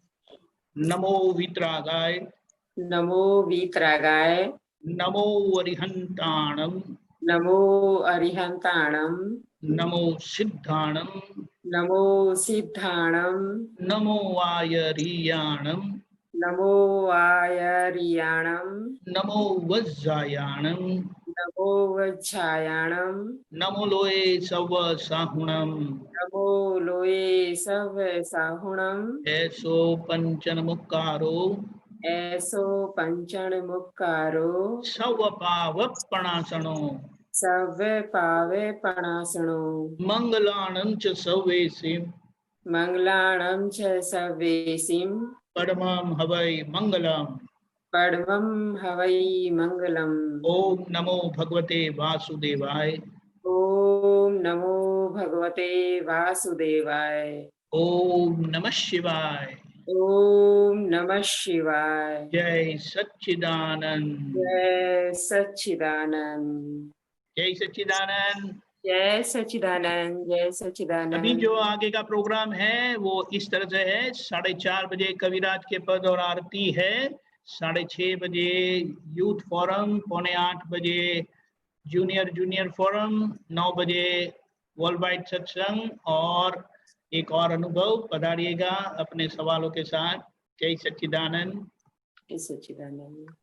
नमो वीतरागाय, नमो वीतरागाय, नमो अरिहंताणम, नमो अरिहंताणम, नमो सिद्धाणम, नमो सिद्धाणम, नमो आयरियाणम, नमो आयरियाणम, नमो वज्रायाणम, नमो वज्रायाणम, नमो लोए सव साहुणम, नमो लोए सव साहुणम, ऐसो पंचन मुक्कारो, ऐसो पंचन मुक्कारो, सव पावपणासनो, सव पावे पणासनो, मंगलाणं च सवेसिं, मंगलाणं च सवेसिं, परमं हवै मंगलम्। परमं हवै मंगलम्। ओम नमो भगवते वासुदेवाय। ओम नमो भगवते वासुदेवाय। ओम नमः शिवाय। ओम नमः शिवाय। जय सच्चिदानंद। जय सच्चिदानंद। जय सच्चिदानंद। जय सच्चिदानंद। जय अभी सच्चिदानंद। जो आगे का प्रोग्राम है वो इस तरह से है। 4:30 बजे कविराज के पद और आरती है। 6:30 बजे यूथ फोरम, 7:45 बजे जूनियर फोरम, 9 बजे वर्ल्ड वाइड सत्संग और एक और अनुभव। पधारिएगा अपने सवालों के साथ। जय सच्चिदानंद। जय सच्चिदानंद।